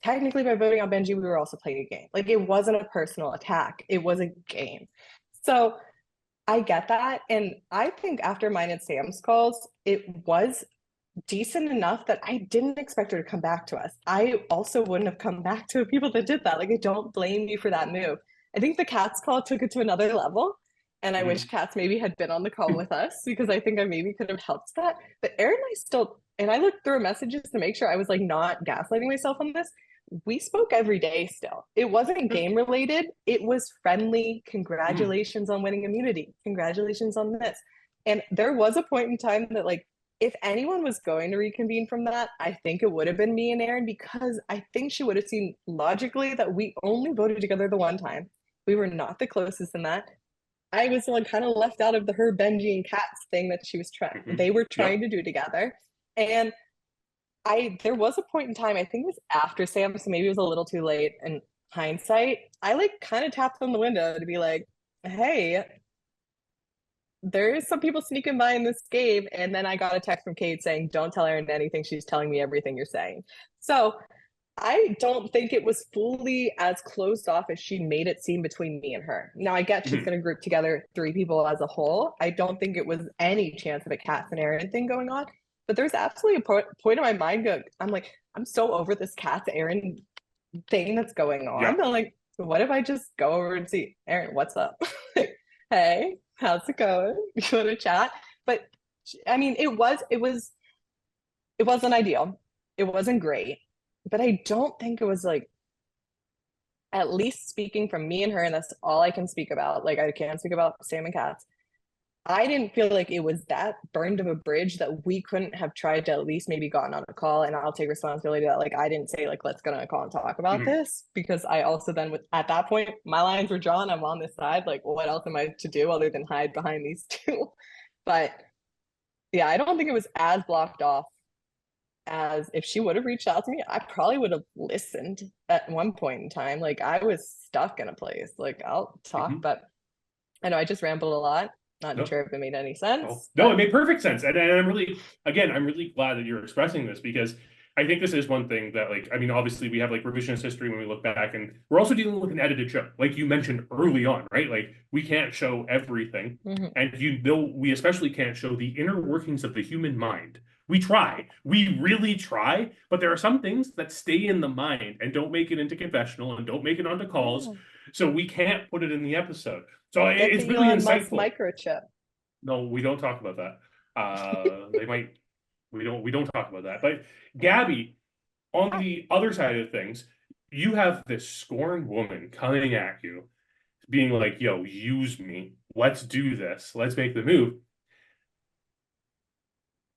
Technically, by voting on Benji, we were also playing a game. Like, it wasn't a personal attack. It was a game. So I get that. And I think after mine and Sam's calls, it was decent enough that I didn't expect her to come back to us. I also wouldn't have come back to people that did that. Like, I don't blame you for that move. I think the Katz call took it to another level. And I wish Katz maybe had been on the call with us, because I think I maybe could have helped that. But Erin and I still, and I looked through messages to make sure I was like not gaslighting myself on this. We spoke every day still. It wasn't game related. It was friendly. Congratulations on winning immunity. Congratulations on this. And there was a point in time that, like, if anyone was going to reconvene from that, I think it would have been me and Erin, because I think she would have seen logically that we only voted together the one time. We were not the closest in that. I was like kind of left out of the her Benji and Katz thing that she was trying. They were trying to do together, and there was a point in time, I think it was after Sam, so maybe it was a little too late in hindsight. I like kind of tapped on the window to be like, hey, there's some people sneaking by in this game. And then I got a text from Cade saying, don't tell Erin anything. She's telling me everything you're saying. So I don't think it was fully as closed off as she made it seem between me and her. Now, I get she's going to group together 3 people as a whole. I don't think it was any chance of a Katz and Erin thing going on. But there's absolutely a point in my mind I'm like, I'm so over this Katz Erin thing that's going on. I'm like, what if I just go over and see Erin, what's up? Hey, how's it going? You want to chat? But I mean, it wasn't ideal. It wasn't great. But I don't think it was like, at least speaking from me and her, and that's all I can speak about. Like, I can't speak about Sam and Katz. I didn't feel like it was that burned of a bridge that we couldn't have tried to at least maybe gotten on a call. And I'll take responsibility that, like, I didn't say, like, let's get on a call and talk about this, because I also then, at that point, my lines were drawn. I'm on this side. Like, what else am I to do other than hide behind these two? But yeah, I don't think it was as blocked off as if she would have reached out to me. I probably would have listened at one point in time. Like, I was stuck in a place. Like, I'll talk, but I know I just rambled a lot. Not sure if it made any sense. No, it made perfect sense. And I'm really glad that you're expressing this, because I think this is one thing that, like, I mean, obviously we have like revisionist history when we look back, and we're also dealing with an edited show, like you mentioned early on, right? Like, we can't show everything. And we especially can't show the inner workings of the human mind. We try, we really try, but there are some things that stay in the mind and don't make it into confessional and don't make it onto calls. So we can't put it in the episode. So it's really insightful. Microchip. No, we don't talk about that. They might. We don't talk about that. But Gabby, on the other side of things, you have this scorned woman coming at you, being like, "Yo, use me. Let's do this. Let's make the move."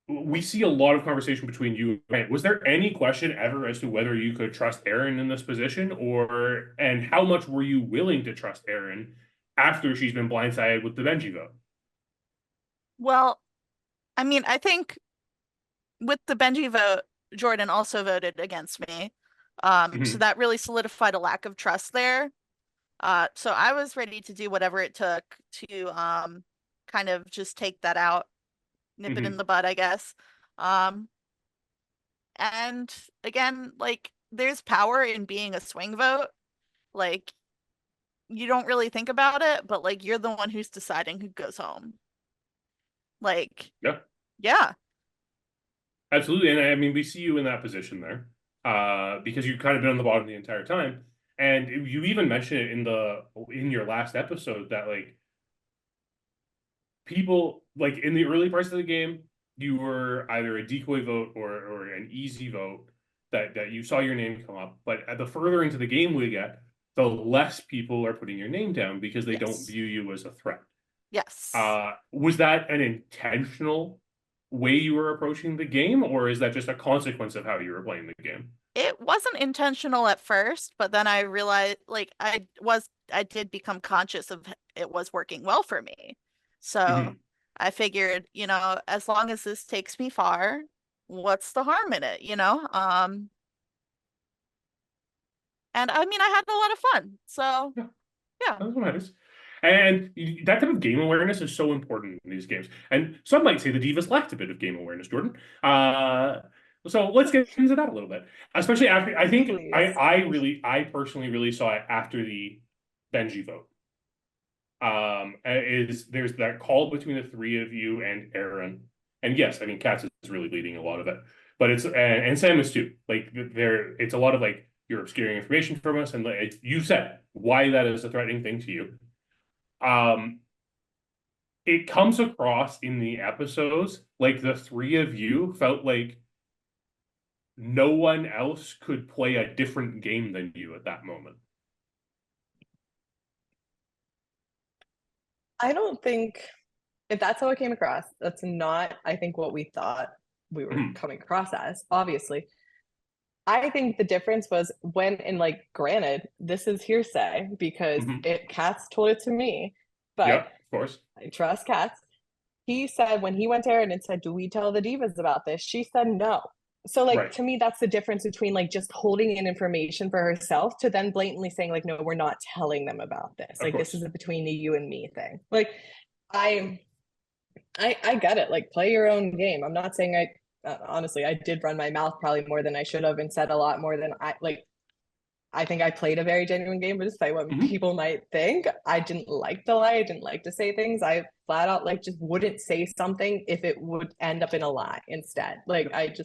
We see a lot of conversation between you and Bryant. Was there any question ever as to whether you could trust Erin in this position, and how much were you willing to trust Erin after she's been blindsided with the Benji vote? Well, I mean, I think with the Benji vote, Jordyn also voted against me. So that really solidified a lack of trust there. So I was ready to do whatever it took to kind of just take that out, nip it in the bud, I guess. And again, like, there's power in being a swing vote. Like, you don't really think about it, but like, you're the one who's deciding who goes home. Like, yeah, absolutely. And I mean, we see you in that position there, because you've kind of been on the bottom the entire time, and you even mentioned it in your last episode that, like, people, like, in the early parts of the game, you were either a decoy vote or an easy vote that you saw your name come up, but the further into the game we get, the less people are putting your name down because they don't view you as a threat. Yes. Was that an intentional way you were approaching the game, or is that just a consequence of how you were playing the game? It wasn't intentional at first, but then I realized, like, I did become conscious of it was working well for me. So I figured, as long as this takes me far, what's the harm in it, And I mean, I had a lot of fun. So, yeah. That's what matters. And that type of game awareness is so important in these games. And some might say the Divas lacked a bit of game awareness, Jordyn. So let's get into that a little bit. Especially after, I think I personally really saw it after the Benji vote. There's that call between the three of you and Erin. And yes, I mean, Katz is really leading a lot of it. But and Sam is too. Like, it's a lot of like, you're obscuring information from us, and you said why that is a threatening thing to you. It comes across in the episodes like the three of you felt like no one else could play a different game than you at that moment. I don't think, if that's how it came across, that's not, I think, what we thought we were coming across as, obviously. I think the difference was when, and like, granted, this is hearsay because Katz told it to me, but of course, I trust Katz. He said when he went to Erin and said, "Do we tell the Divas about this?" She said no. So like, to me, that's the difference between like just holding in information for herself to then blatantly saying like, "No, we're not telling them about this. Like, this is a between you and me thing." Like, I get it. Like, play your own game. I'm not saying honestly, I did run my mouth probably more than I should have and said a lot more than I think I played a very genuine game, but despite what people might think, I didn't like to lie. I didn't like to say things. I flat out like just wouldn't say something if it would end up in a lie instead. Like, listen,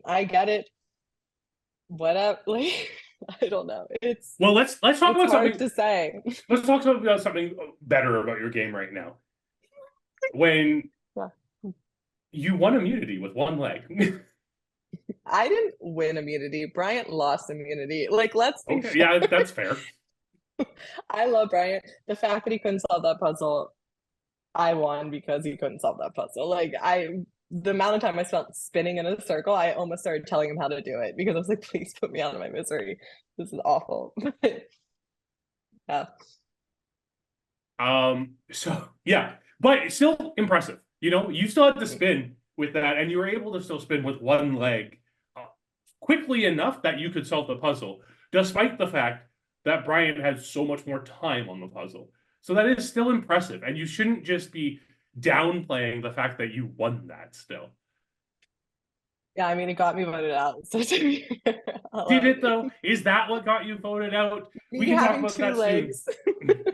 I get it. Whatever. Like, I don't know. Let's talk about something to say. Let's talk about something better about your game right now. When you won immunity with one leg. I didn't win immunity. Bryant lost immunity. Like, let's be fair. Yeah, that's fair. I love Bryant. The fact that he couldn't solve that puzzle, I won because he couldn't solve that puzzle. Like, the amount of time I spent spinning in a circle, I almost started telling him how to do it because I was like, please put me out of my misery. This is awful. Yeah. So yeah, but it's still impressive. You still had to spin with that, and you were able to still spin with one leg quickly enough that you could solve the puzzle, despite the fact that Bryant had so much more time on the puzzle. So that is still impressive, and you shouldn't just be downplaying the fact that you won that still. Yeah, I mean, it got me voted out. So did it though? Is that what got you voted out? We can talk about that legs. Soon.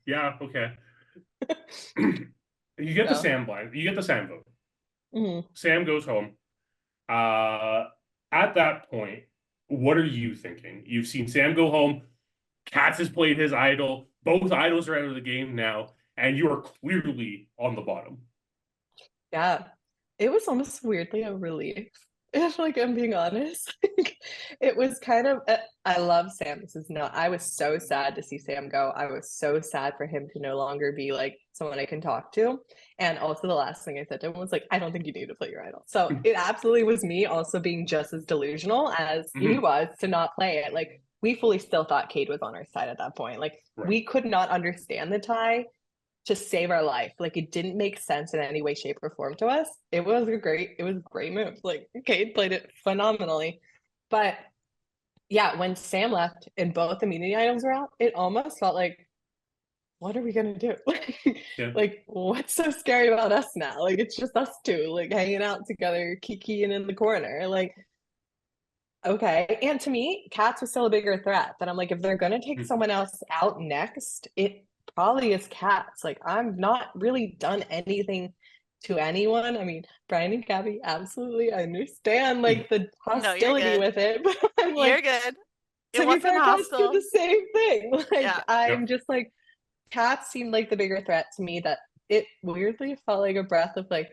Yeah, okay. You get the Sam blind. You get the Sam vote. Sam goes home. At that point, what are you thinking? You've seen Sam go home. Katz has played his idol. Both idols are out of the game now, and you are clearly on the bottom. Yeah, it was almost weirdly a relief. If like I'm being honest, it was kind of. I love Sam. I was so sad to see Sam go. I was so sad for him to no longer be like someone I can talk to. And also, the last thing I said to him was like, "I don't think you need to play your idol." So it absolutely was me also being just as delusional as he was to not play it. Like, we fully still thought Cade was on our side at that point. Like, we could not understand the tie to save our life. Like, it didn't make sense in any way, shape, or form to us. It was a great move. Like, Cade played it phenomenally. But yeah, when Sam left and both immunity items were out, it almost felt like, what are we gonna do? Like, what's so scary about us now? Like, it's just us two, like, hanging out together, kikiing in the corner. Like, okay. And to me, Katz was still a bigger threat. But I'm like, if they're gonna take someone else out next, it probably is Katz. Like, I'm not really done anything to anyone. I mean, Brian and Gabby, absolutely, I understand like the hostility with it, but I'm like, you're good. It wasn't hostile. Do the same thing. Like, I'm just like, Katz seemed like the bigger threat to me. That it weirdly felt like a breath of like,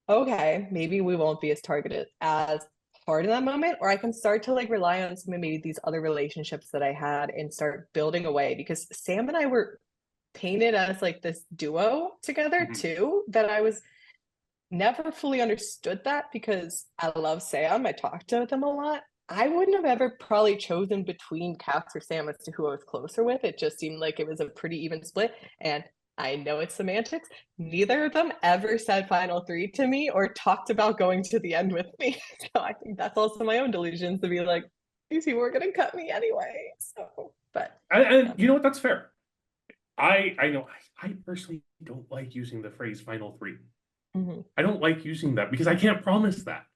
okay, maybe we won't be as targeted as part of that moment, or I can start to like rely on some of maybe these other relationships that I had and start building away, because Sam and I were painted as like this duo together too, that I was never fully understood that, because I love Sam. I talked to them a lot. I wouldn't have ever probably chosen between Katz or Sam as to who I was closer with. It just seemed like it was a pretty even split. And I know it's semantics. Neither of them ever said final three to me or talked about going to the end with me. So I think that's also my own delusions to be like, these people were going to cut me anyway. So, but. And you know what? That's fair. I know I personally don't like using the phrase final three. I don't like using that because I can't promise that.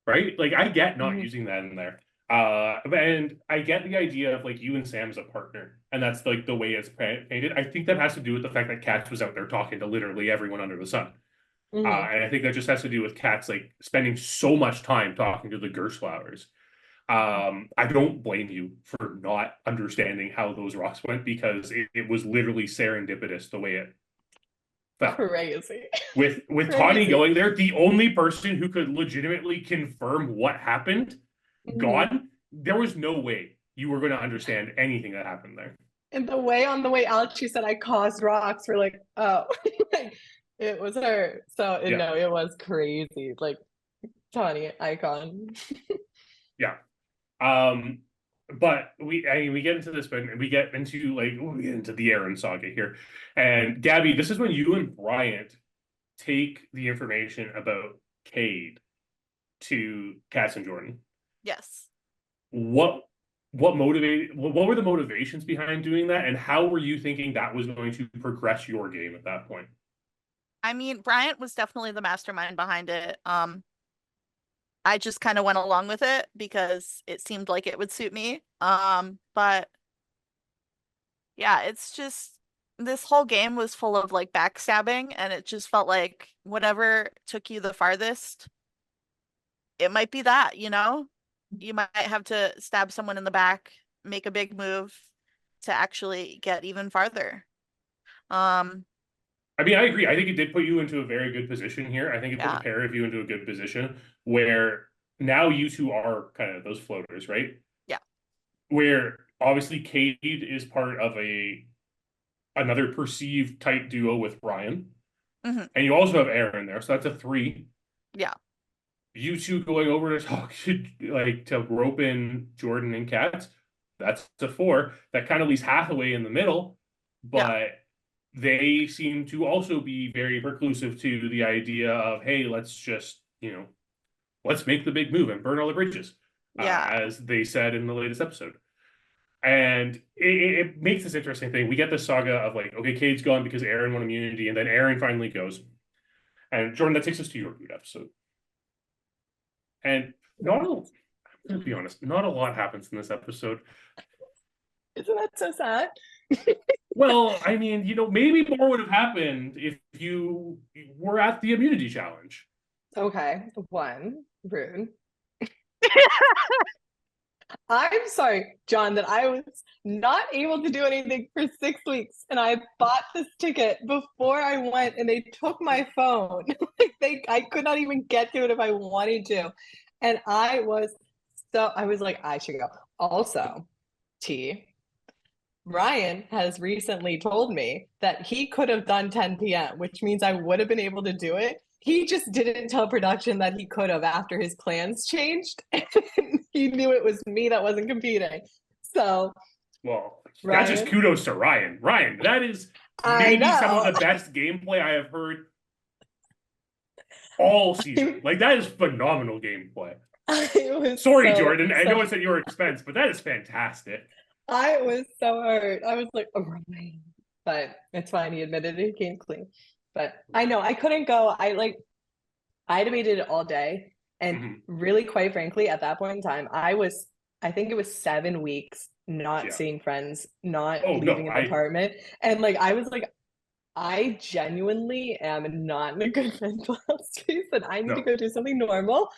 Right? Like, I get not using that in there. And I get the idea of like you and Sam as a partner, and that's like the way it's painted. I think that has to do with the fact that Katz was out there talking to literally everyone under the sun. And I think that just has to do with Katz like spending so much time talking to the Gerstlauers. I don't blame you for not understanding how those rocks went, because it was literally serendipitous the way it felt. Crazy. With Tawni going there, the only person who could legitimately confirm what happened, gone, there was no way you were going to understand anything that happened there. And on the way out, she said, I caused rocks. We're like, oh, like, it was her. So, no, it was crazy. Like, Tawni, icon. Yeah. But we get into this, but we get into the Erin saga here. And Gabby, this is when you and Bryant take the information about Cade to Katz and Jordyn. Yes. What were the motivations behind doing that, and how were you thinking that was going to progress your game at that point? I mean, Bryant was definitely the mastermind behind it. I just kind of went along with it because it seemed like it would suit me. But yeah, it's just, this whole game was full of like backstabbing, and it just felt like whatever took you the farthest, it might be that, you know? You might have to stab someone in the back, make a big move to actually get even farther. I mean, I agree. I think it did put you into a very good position here. I think it put the pair of you into a good position where now you two are kind of those floaters, right? Yeah. Where obviously Cade is part of another perceived tight duo with Ryan. And you also have Erin there, so that's a 3. Yeah. You two going over to talk to rope in Jordyn and Katz, that's a 4. That kind of leaves Hathaway in the middle, but they seem to also be very reclusive to the idea of, hey, let's just, let's make the big move and burn all the bridges, as they said in the latest episode. And it makes this interesting thing. We get this saga of like, okay, Cade's gone because Erin won immunity, and then Erin finally goes. And Jordyn, that takes us to your root episode. And I'm gonna be honest, not a lot happens in this episode. Isn't that so sad? Well, I mean, maybe more would have happened if you were at the immunity challenge. Okay, 1, rude. I'm sorry, John, that I was not able to do anything for 6 weeks, and I bought this ticket before I went, and they took my phone. I could not even get to it if I wanted to, and I was like, I should go. Also, Ryan has recently told me that he could have done 10 p.m., which means I would have been able to do it. He just didn't tell production that he could have after his plans changed. He knew it was me that wasn't competing. So, well, Ryan, that's just kudos to Ryan. Ryan, that is maybe some of the best gameplay I have heard all season. Like, that is phenomenal gameplay. Sorry, Jordyn. I know it's at your expense, but that is fantastic. I was so hurt. I was like, oh, Ryan. But it's fine. He admitted it. He came clean. But I know I couldn't go. I debated it all day. And really, quite frankly, at that point in time, I think it was 7 weeks not seeing friends, not leaving the apartment. And like, I was like, I genuinely am not in a good mental health space, and I need to go do something normal.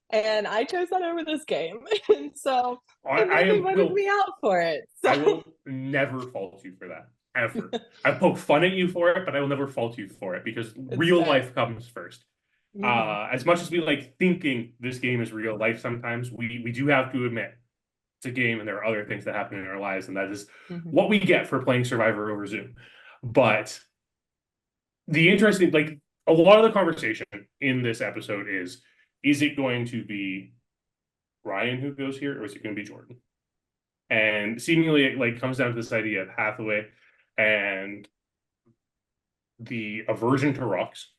And I chose that over this game. And so they voted me out for it. So. I will never fault you for that. Ever. I poke fun at you for it, but I will never fault you for it, because real life comes first. Mhm. As much as we like thinking this game is real life, sometimes we do have to admit it's a game and there are other things that happen in our lives, and that is Mhm. what we get for playing Survivor over Zoom. But the interesting, like a lot of the conversation in this episode is it going to be Ryan who goes here, or is it going to be Jordyn? And seemingly it like comes down to this idea of Hathaway and the aversion to rocks.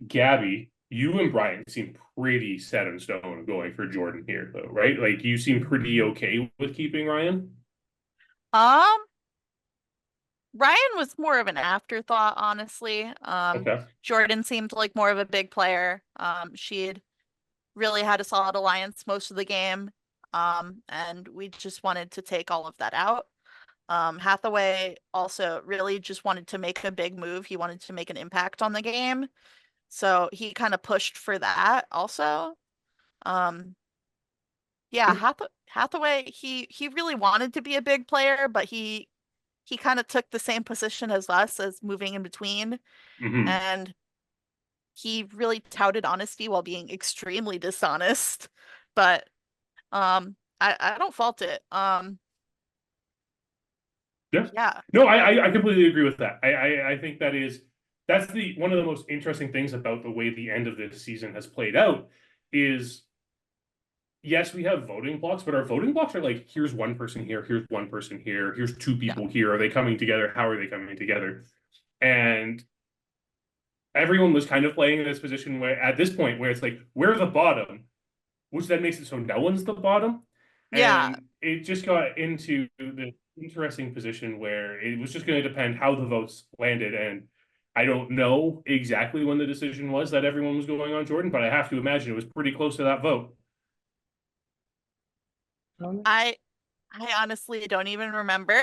Gabby, you and Bryant seem pretty set in stone going for Jordyn here, though, right? Like you seem pretty okay with keeping Ryan. Um, Ryan was more of an afterthought, honestly. Okay. Jordyn seemed like more of a big player. She'd really had a solid alliance most of the game. And we just wanted to take all of that out. Hathaway also really just wanted to make a big move. He wanted to make an impact on the game. So he kind of pushed for that also. Um, yeah, Hathaway, he really wanted to be a big player, but he kind of took the same position as us as moving in between. Mm-hmm. And he really touted honesty while being extremely dishonest. But I don't fault it. Yeah. Yeah. No, I completely agree with that. I think that's the one of the most interesting things about the way the end of this season has played out is yes, we have voting blocks, but our voting blocks are like, here's one person here, here's one person here, here's two Yeah. people here. Are they coming together? How are they coming together? And everyone was kind of playing in this position where at this point where it's like, we're the bottom, which then makes it so no one's the bottom. Yeah. And it just got into the interesting position where it was just going to depend how the votes landed. And I don't know exactly when the decision was that everyone was going on Jordyn, but I have to imagine it was pretty close to that vote. I honestly don't even remember.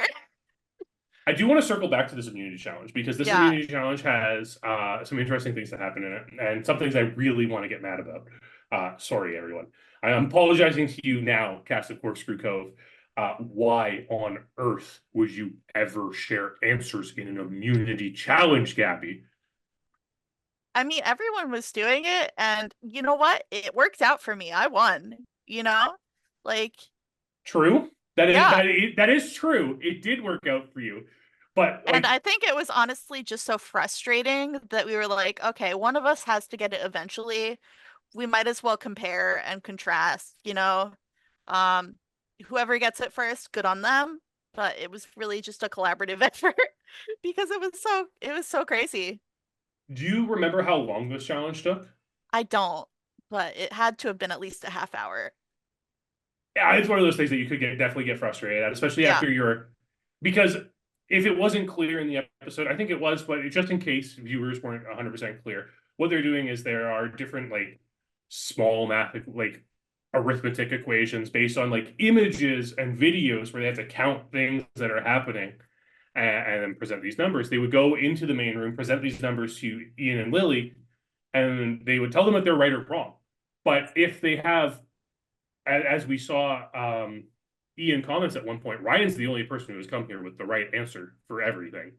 I do want to circle back to this immunity challenge because this Yeah. immunity challenge has some interesting things that happen in it and some things I really want to get mad about. Sorry, everyone. I'm apologizing to you now, cast of Corkscrew Cove. Why on earth would you ever share answers in an immunity challenge, Gabby? I mean, everyone was doing it, and you know what? It worked out for me. I won, you know? Like, True. yeah. That is true. It did work out for you. But And like I think it was honestly just so frustrating that we were like, okay, one of us has to get it eventually. We might as well compare and contrast, you know? Um, whoever gets it first, good on them. But it was really just a collaborative effort because it was so crazy. do you remember how long this challenge took? I don't, but it had to have been at least a half hour. Yeah, it's one of those things that you could definitely get frustrated at, especially Yeah. after because if it wasn't clear in the episode, I think it was, but just in case viewers weren't 100% clear, what they're doing is there are different like small math like arithmetic equations based on like images and videos where they have to count things that are happening and then present these numbers. They would go into the main room, present these numbers to Ian and Lilly, and they would tell them that they're right or wrong. But if they have as we saw Ian comments at one point, Ryan's the only person who has come here with the right answer for everything,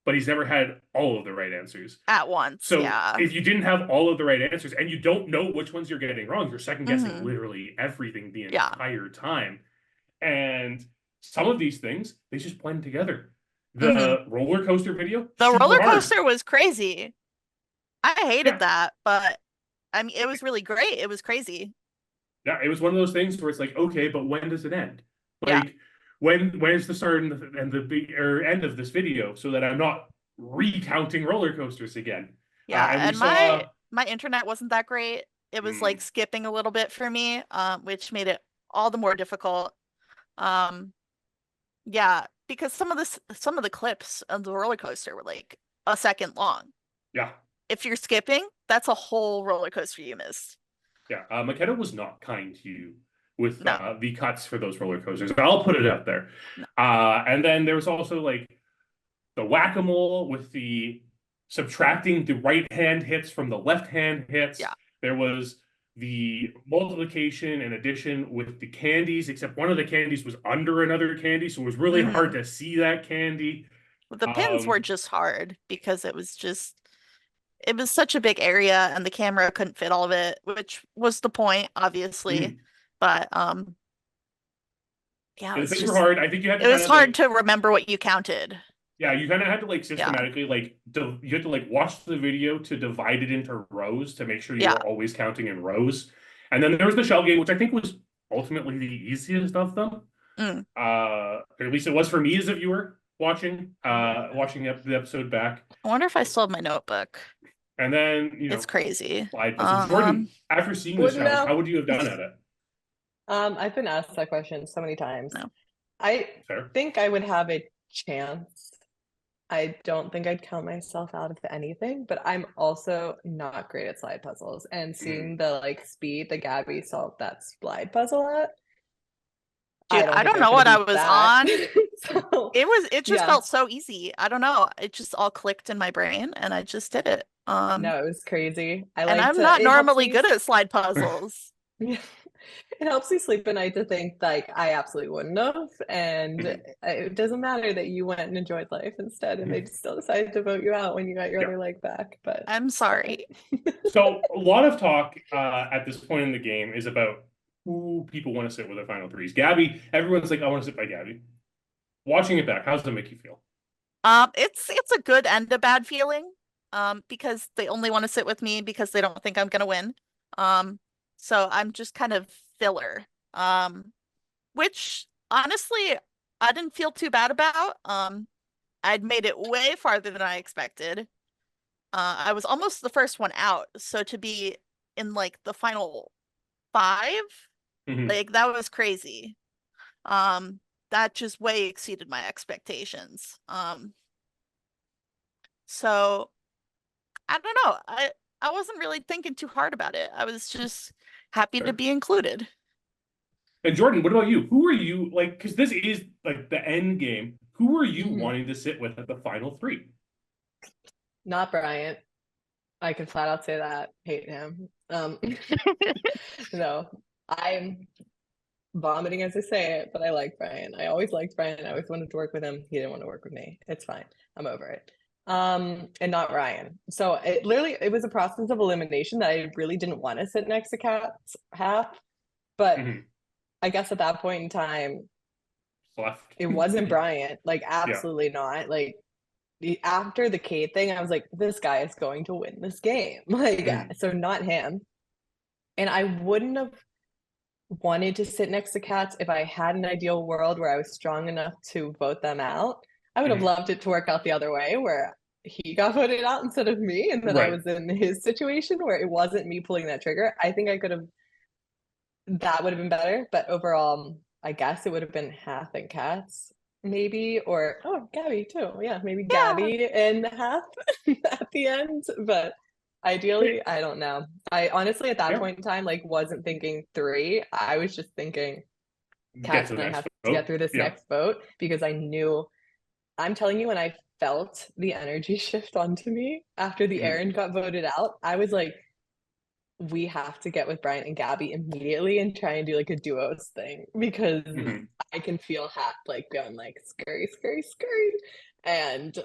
but he's never had all of the right answers. At once, So yeah. if you didn't have all of the right answers and you don't know which ones you're getting wrong, you're second guessing literally everything the entire time. And some of these things, they just blend together. The roller coaster video, the roller coaster hard. was crazy. I hated that, but I mean, it was really great. It was crazy. Yeah, it was one of those things where it's like, okay, but when does it end? Like, Yeah. when's the start and the big or end of this video, so that I'm not recounting roller coasters again. Yeah, And we and saw my internet wasn't that great. It was like skipping a little bit for me, which made it all the more difficult. Yeah, because some of the clips of the roller coaster were like a second long. Yeah. If you're skipping, that's a whole roller coaster you missed. Yeah, McKenna was not kind to you with No. the cuts for those roller coasters. I'll put it out there. No. And then there was also like the whack-a-mole with the subtracting the right hand hits from the left hand hits. Yeah. There was the multiplication and addition with the candies, except one of the candies was under another candy, so it was really hard to see that candy. The pins were just hard because it was just it was such a big area and the camera couldn't fit all of it, which was the point, obviously. But yeah, The it's things were just hard. I think you had to it was kind of hard like, to remember what you counted. yeah, you kind of had to like Yeah. systematically like you had to like watch the video to divide it into rows to make sure you Yeah. were always counting in rows. And then there was the shell game, which I think was ultimately the easiest of them. Mm. Or at least it was for me as a viewer watching the episode back. I wonder if I still have my notebook. And then, It's crazy. slide puzzle. Jordyn, after seeing this Wouldn't challenge, know. how would you have done at it? I've been asked that question so many times. No. I Fair. think I would have a chance. I don't think I'd count myself out of anything, but I'm also not great at slide puzzles. And seeing the like speed that Gabby solved that slide puzzle at, Dude, I don't think know could what I beat was that. on. So, It just yeah. felt so easy. I don't know. It just all clicked in my brain and I just did it. no, it was crazy. And I'm not it helps normally me- good at slide puzzles. Yeah. It helps me sleep at night to think like I absolutely wouldn't have, and it doesn't matter that you went and enjoyed life instead, and they still decided to vote you out when you got your other leg back. But I'm sorry. So a lot of talk at this point in the game is about who people want to sit with their final threes. Gabby, everyone's like, I want to sit by Gabby. Watching it back, how does it make you feel? It's a good and a bad feeling. Because they only want to sit with me because they don't think I'm gonna win. So I'm just kind of filler. Which honestly I didn't feel too bad about. I'd made it way farther than I expected. I was almost the first one out, so to be in like the final 5, like that was crazy. That just way exceeded my expectations. So I don't know. I wasn't really thinking too hard about it. I was just happy to be included. And Jordyn, what about you? Who are you like? Because this is like the end game. Who are you wanting to sit with at the final 3? Not Bryant. I can flat out say that. Hate him. No, I'm vomiting as I say it, but I like Bryant. I always liked Bryant. I always wanted to work with him. He didn't want to work with me. It's fine. I'm over it. And not Ryan. So it was a process of elimination that I really didn't want to sit next to Katz half, but I guess at that point in time, it wasn't Bryant. Like absolutely not. Like after the Cade thing, I was like, this guy is going to win this game. Like so not him. And I wouldn't have wanted to sit next to Katz if I had an ideal world where I was strong enough to vote them out. I would have loved it to work out the other way where he got voted out instead of me, and then I was in his situation where it wasn't me pulling that trigger. I think that would have been better, but overall, I guess it would have been Hath and Katz, maybe, or Gabby too. Yeah, maybe Gabby and Hath at the end, but ideally, I don't know. I honestly at that point in time wasn't thinking 3. I was just thinking Katz and I have to get through this next vote, because I knew, I'm telling you, when I felt the energy shift onto me after the Erin got voted out, I was like, we have to get with Bryant and Gabby immediately and try and do like a duos thing, because I can feel Hat like going like scurry, scurry, scurry. And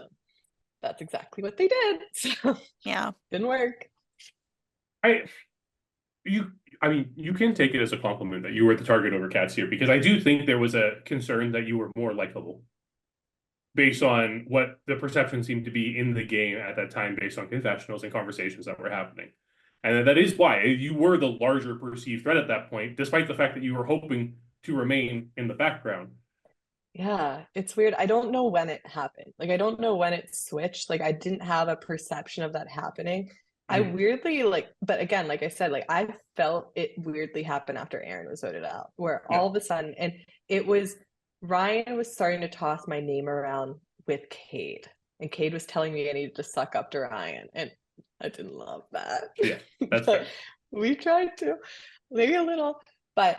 that's exactly what they did. So yeah, didn't work. I mean, you can take it as a compliment that you were the target over Katz here, because I do think there was a concern that you were more likable based on what the perception seemed to be in the game at that time, based on confessionals and conversations that were happening. And that is why you were the larger perceived threat at that point, despite the fact that you were hoping to remain in the background. Yeah, it's weird. I don't know when it happened. Like, I don't know when it switched. Like, I didn't have a perception of that happening. I weirdly, but again, like I said, I felt it weirdly happen after Erin was voted out, where all of a sudden, and it was, Ryan was starting to toss my name around with Cade. And Cade was telling me I needed to suck up to Ryan. And I didn't love that. Yeah, that's fair. We tried to, maybe a little, but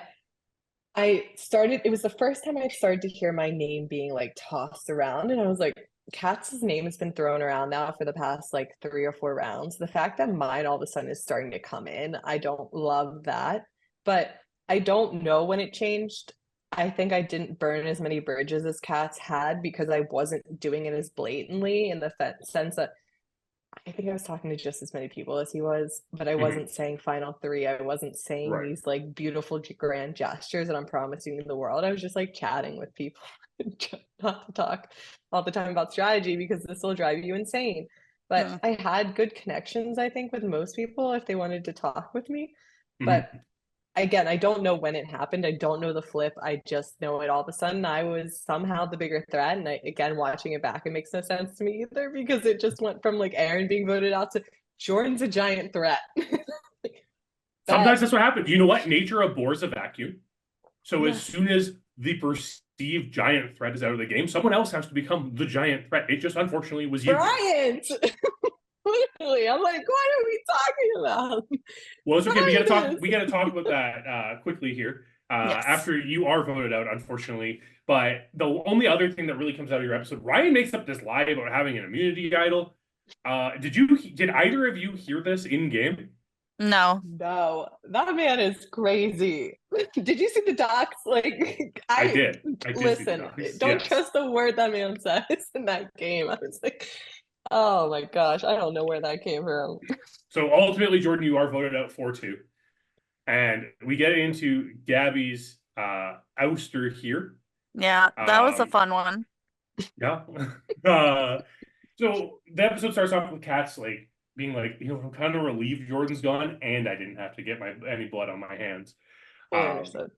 it was the first time I started to hear my name being tossed around, and I was like, Katz's name has been thrown around now for the past 3 or 4 rounds. The fact that mine all of a sudden is starting to come in, I don't love that, but I don't know when it changed. I think I didn't burn as many bridges as Katz had because I wasn't doing it as blatantly, in the sense that I think I was talking to just as many people as he was, but I wasn't saying final three. I wasn't saying these like beautiful grand gestures that I'm promising the world. I was just like chatting with people, not to talk all the time about strategy because this will drive you insane. But I had good connections, I think, with most people if they wanted to talk with me. But again, I don't know when it happened. I don't know the flip. I just know it all of a sudden. I was somehow the bigger threat. And again, watching it back, it makes no sense to me either because it just went from like Erin being voted out to Jordyn's a giant threat. Sometimes that's what happens. You know what? Nature abhors a vacuum. So as soon as the perceived giant threat is out of the game, someone else has to become the giant threat. It just unfortunately was you. Bryant! Literally, I'm like, what are we talking about? Well, it's okay. We gotta talk about that quickly here. After you are voted out, unfortunately. But the only other thing that really comes out of your episode, Ryan makes up this lie about having an immunity idol. Did either of you hear this in game? No. No, that man is crazy. Did you see the docs? Like, I did. Listen, don't trust a word that man says in that game. I was like, oh my gosh, I don't know where that came from. So ultimately, Jordyn, you are voted out 4-2. And we get into Gabby's ouster here. Yeah, that was a fun one. Yeah. So the episode starts off with Katz like being like, I'm kind of relieved Jordyn's gone, and I didn't have to get any blood on my hands. Understood.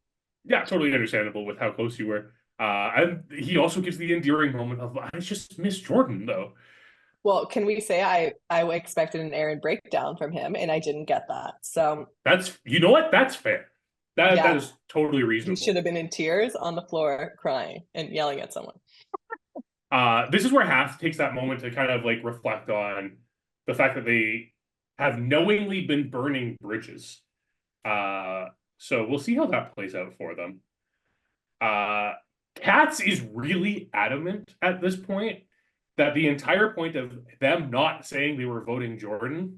Yeah, totally understandable with how close you were. And he also gives the endearing moment of, I just miss Jordyn, though. Well, can we say I expected an Erin breakdown from him, and I didn't get that. So you know what? That's fair. That is totally reasonable. He should have been in tears on the floor, crying and yelling at someone. This is where Hath takes that moment to kind of like reflect on the fact that they have knowingly been burning bridges. So we'll see how that plays out for them. Katz is really adamant at this point that the entire point of them not saying they were voting Jordyn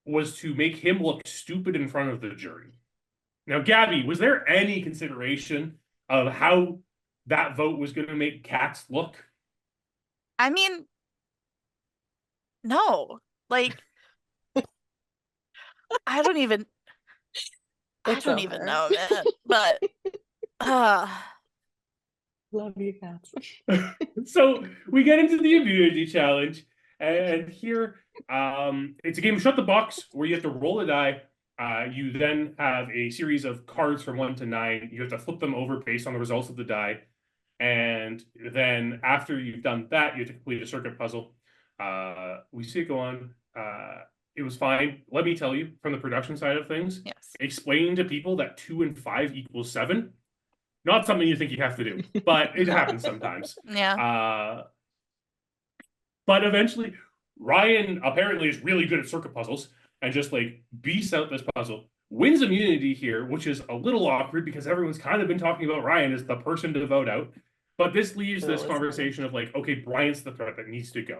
was to make him look stupid in front of the jury. Now, Gabby, was there any consideration of how that vote was going to make Katz look? I mean, no. Like, I don't even know, man. But love you, Katz. So we get into the immunity challenge, and here it's a game of Shut the Box where you have to roll a die. You then have a series of cards from 1 to 9. You have to flip them over based on the results of the die. And then after you've done that, you have to complete a circuit puzzle. We see it go on. It was fine. Let me tell you, from the production side of things, explaining to people that 2 and 5 equals 7, not something you think you have to do, but it happens sometimes. Yeah. But eventually, Ryan apparently is really good at circuit puzzles and just like beasts out this puzzle, wins immunity here, which is a little awkward because everyone's kind of been talking about Ryan as the person to vote out. But this leaves this conversation of like, okay, Bryant's the threat that needs to go.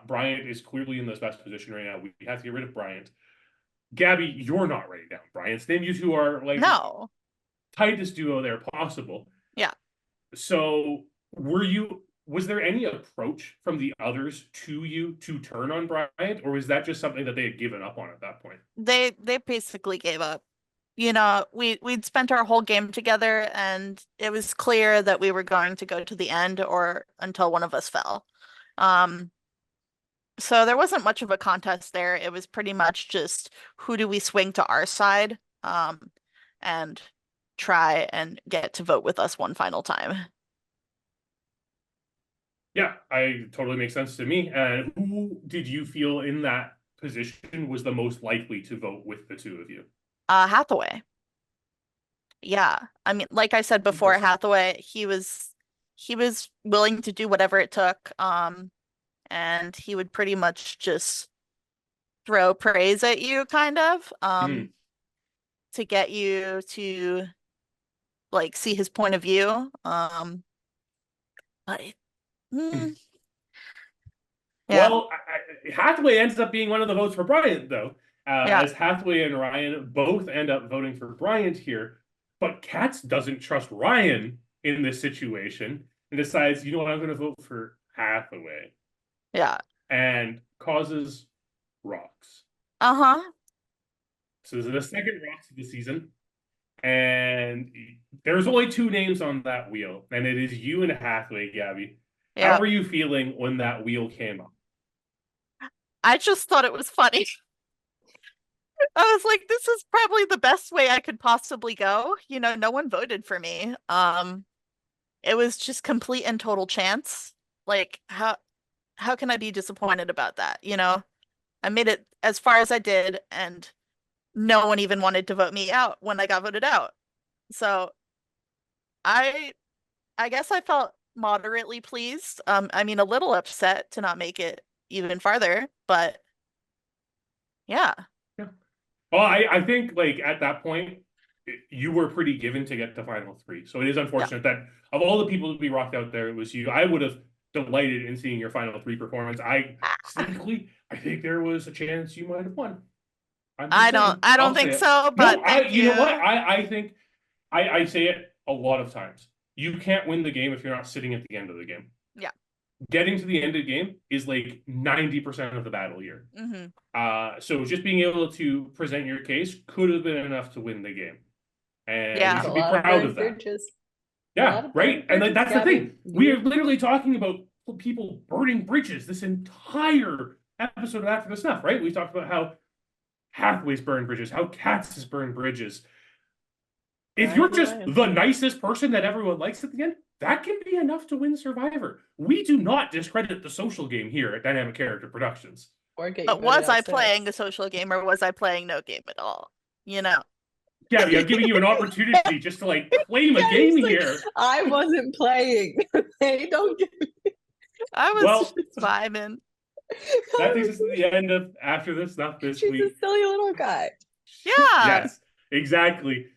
Bryant is clearly in the best position right now. We have to get rid of Bryant. Gabby, you're not writing down Bryant's name. You two are like tightest duo there possible. Yeah. So was there any approach from the others to you to turn on Bryant, or was that just something that they had given up on at that point? They basically gave up. You know, we'd spent our whole game together, and it was clear that we were going to go to the end or until one of us fell. So there wasn't much of a contest there. It was pretty much just who do we swing to our side, and try and get to vote with us one final time. Yeah, totally makes sense to me. And who did you feel in that position was the most likely to vote with the two of you? Hathaway. Yeah. I mean, like I said before, Hathaway, he was willing to do whatever it took. And he would pretty much just throw praise at you, kind of, to get you to like see his point of view. Well, Hathaway ends up being one of the votes for Bryant, though, as Hathaway and Ryan both end up voting for Bryant here. But Katz doesn't trust Ryan in this situation and decides, you know what, I'm going to vote for Hathaway. Yeah. and causes rocks. Uh-huh. So this is the second rocks of the season. And there's only 2 names on that wheel, and it is you and Hathaway, Gabby. Yeah. How were you feeling when that wheel came up? I just thought it was funny. I was like, this is probably the best way I could possibly go. You know, no one voted for me. It was just complete and total chance. Like, how can I be disappointed about that? You know, I made it as far as I did, and no one even wanted to vote me out when I got voted out. So I guess I felt moderately pleased. I mean, a little upset to not make it even farther, but yeah. Well, I think like at that point, you were pretty given to get to final 3. So it is unfortunate that of all the people to be rocked out there, it was you. I would have delighted in seeing your final 3 performance. I think there was a chance you might have won. I don't think so, but no, you know what? I think I say it a lot of times. You can't win the game if you're not sitting at the end of the game. Yeah. Getting to the end of the game is like 90% of the battle here. So just being able to present your case could have been enough to win the game. And you should be proud of that. Yeah, right? And that's the thing. We are literally talking about people burning bridges this entire episode of After the Snuff, right? We talked about how Hathaway's burned bridges, how Katz has burned bridges. If you're just the nicest person that everyone likes at the end, that can be enough to win Survivor. We do not discredit the social game here at Dynamic Character Productions. But was I playing a social game, or was I playing no game at all? You know. Gabby, I'm giving you an opportunity just to like claim a game here. I wasn't playing. They don't get me. I was just vibing. That takes us to the end of After the Snuff this week. She's a silly little guy. Yeah. Yes, exactly.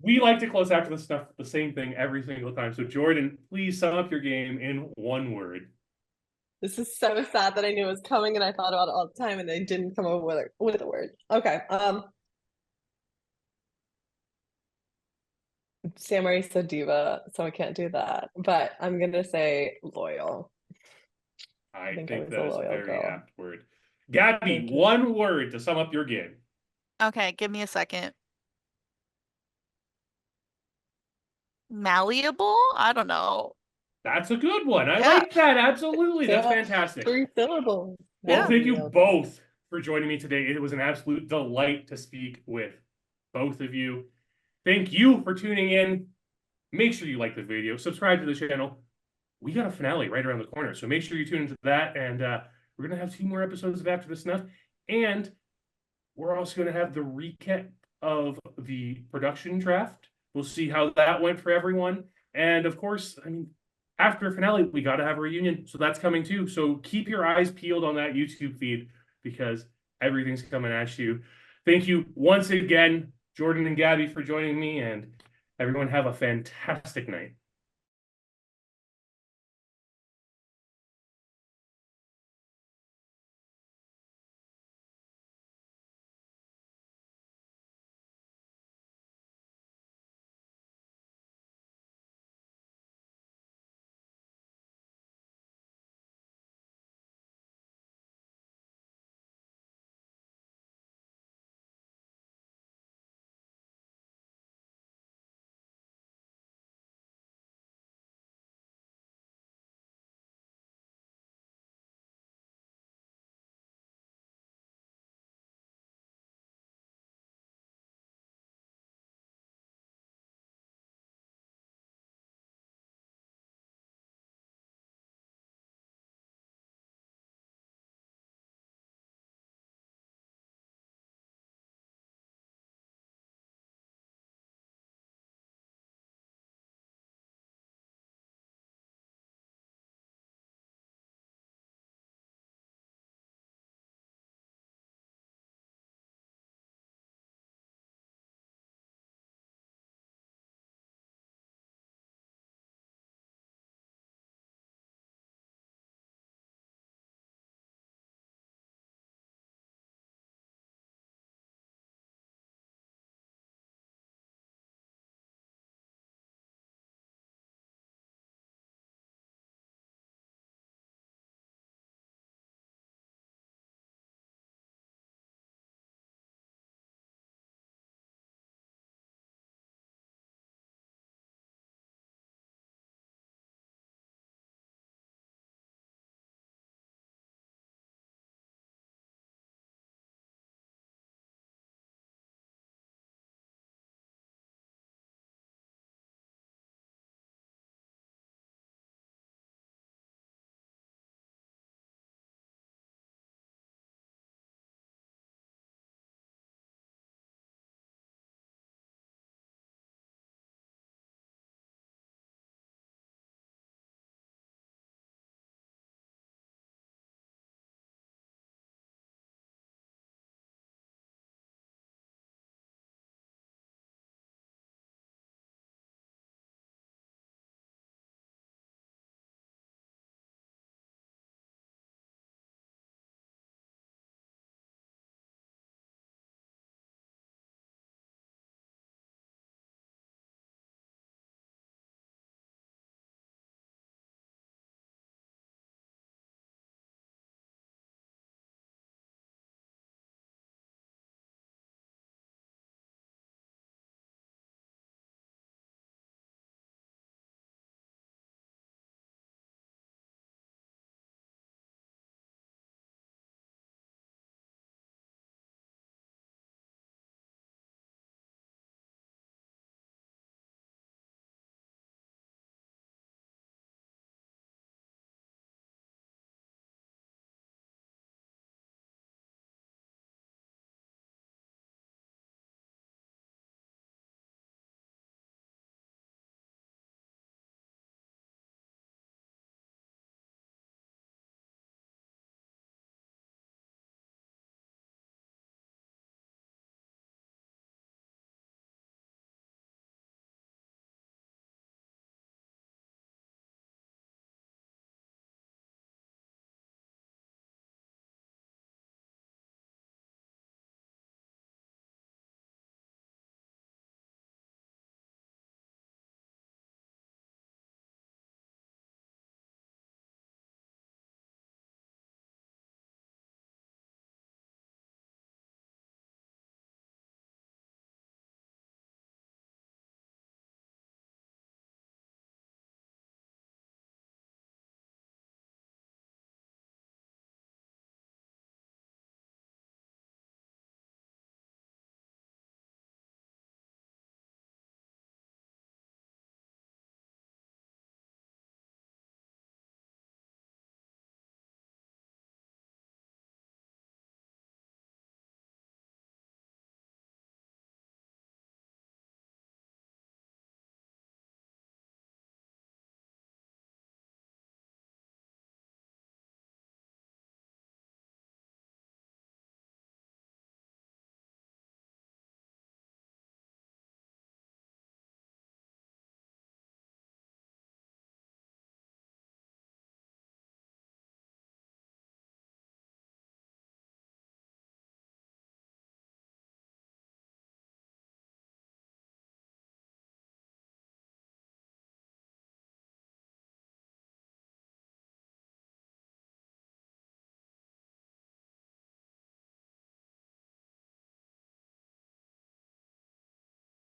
We like to close After the Snuff with the same thing every single time. So Jordyn, please sum up your game in 1 word. This is so sad that I knew it was coming and I thought about it all the time and I didn't come up with a word. Okay. Samari's so diva, so I can't do that. But I'm gonna say loyal. I think that is a very apt word. Gabby, 1 word to sum up your game. Okay, give me a second. Malleable? I don't know. That's a good one. I like that. Absolutely. That's fantastic. 3 syllables. Well, thank you both for joining me today. It was an absolute delight to speak with both of you. Thank you for tuning in. Make sure you like the video. Subscribe to the channel. We got a finale right around the corner, so make sure you tune into that. And we're going to have 2 more episodes of After the Snuff. And we're also going to have the recap of the production draft. We'll see how that went for everyone. And of course, I mean, after finale, we got to have a reunion. So that's coming too. So keep your eyes peeled on that YouTube feed because everything's coming at you. Thank you once again, Jordyn and Gabby, for joining me. And everyone have a fantastic night.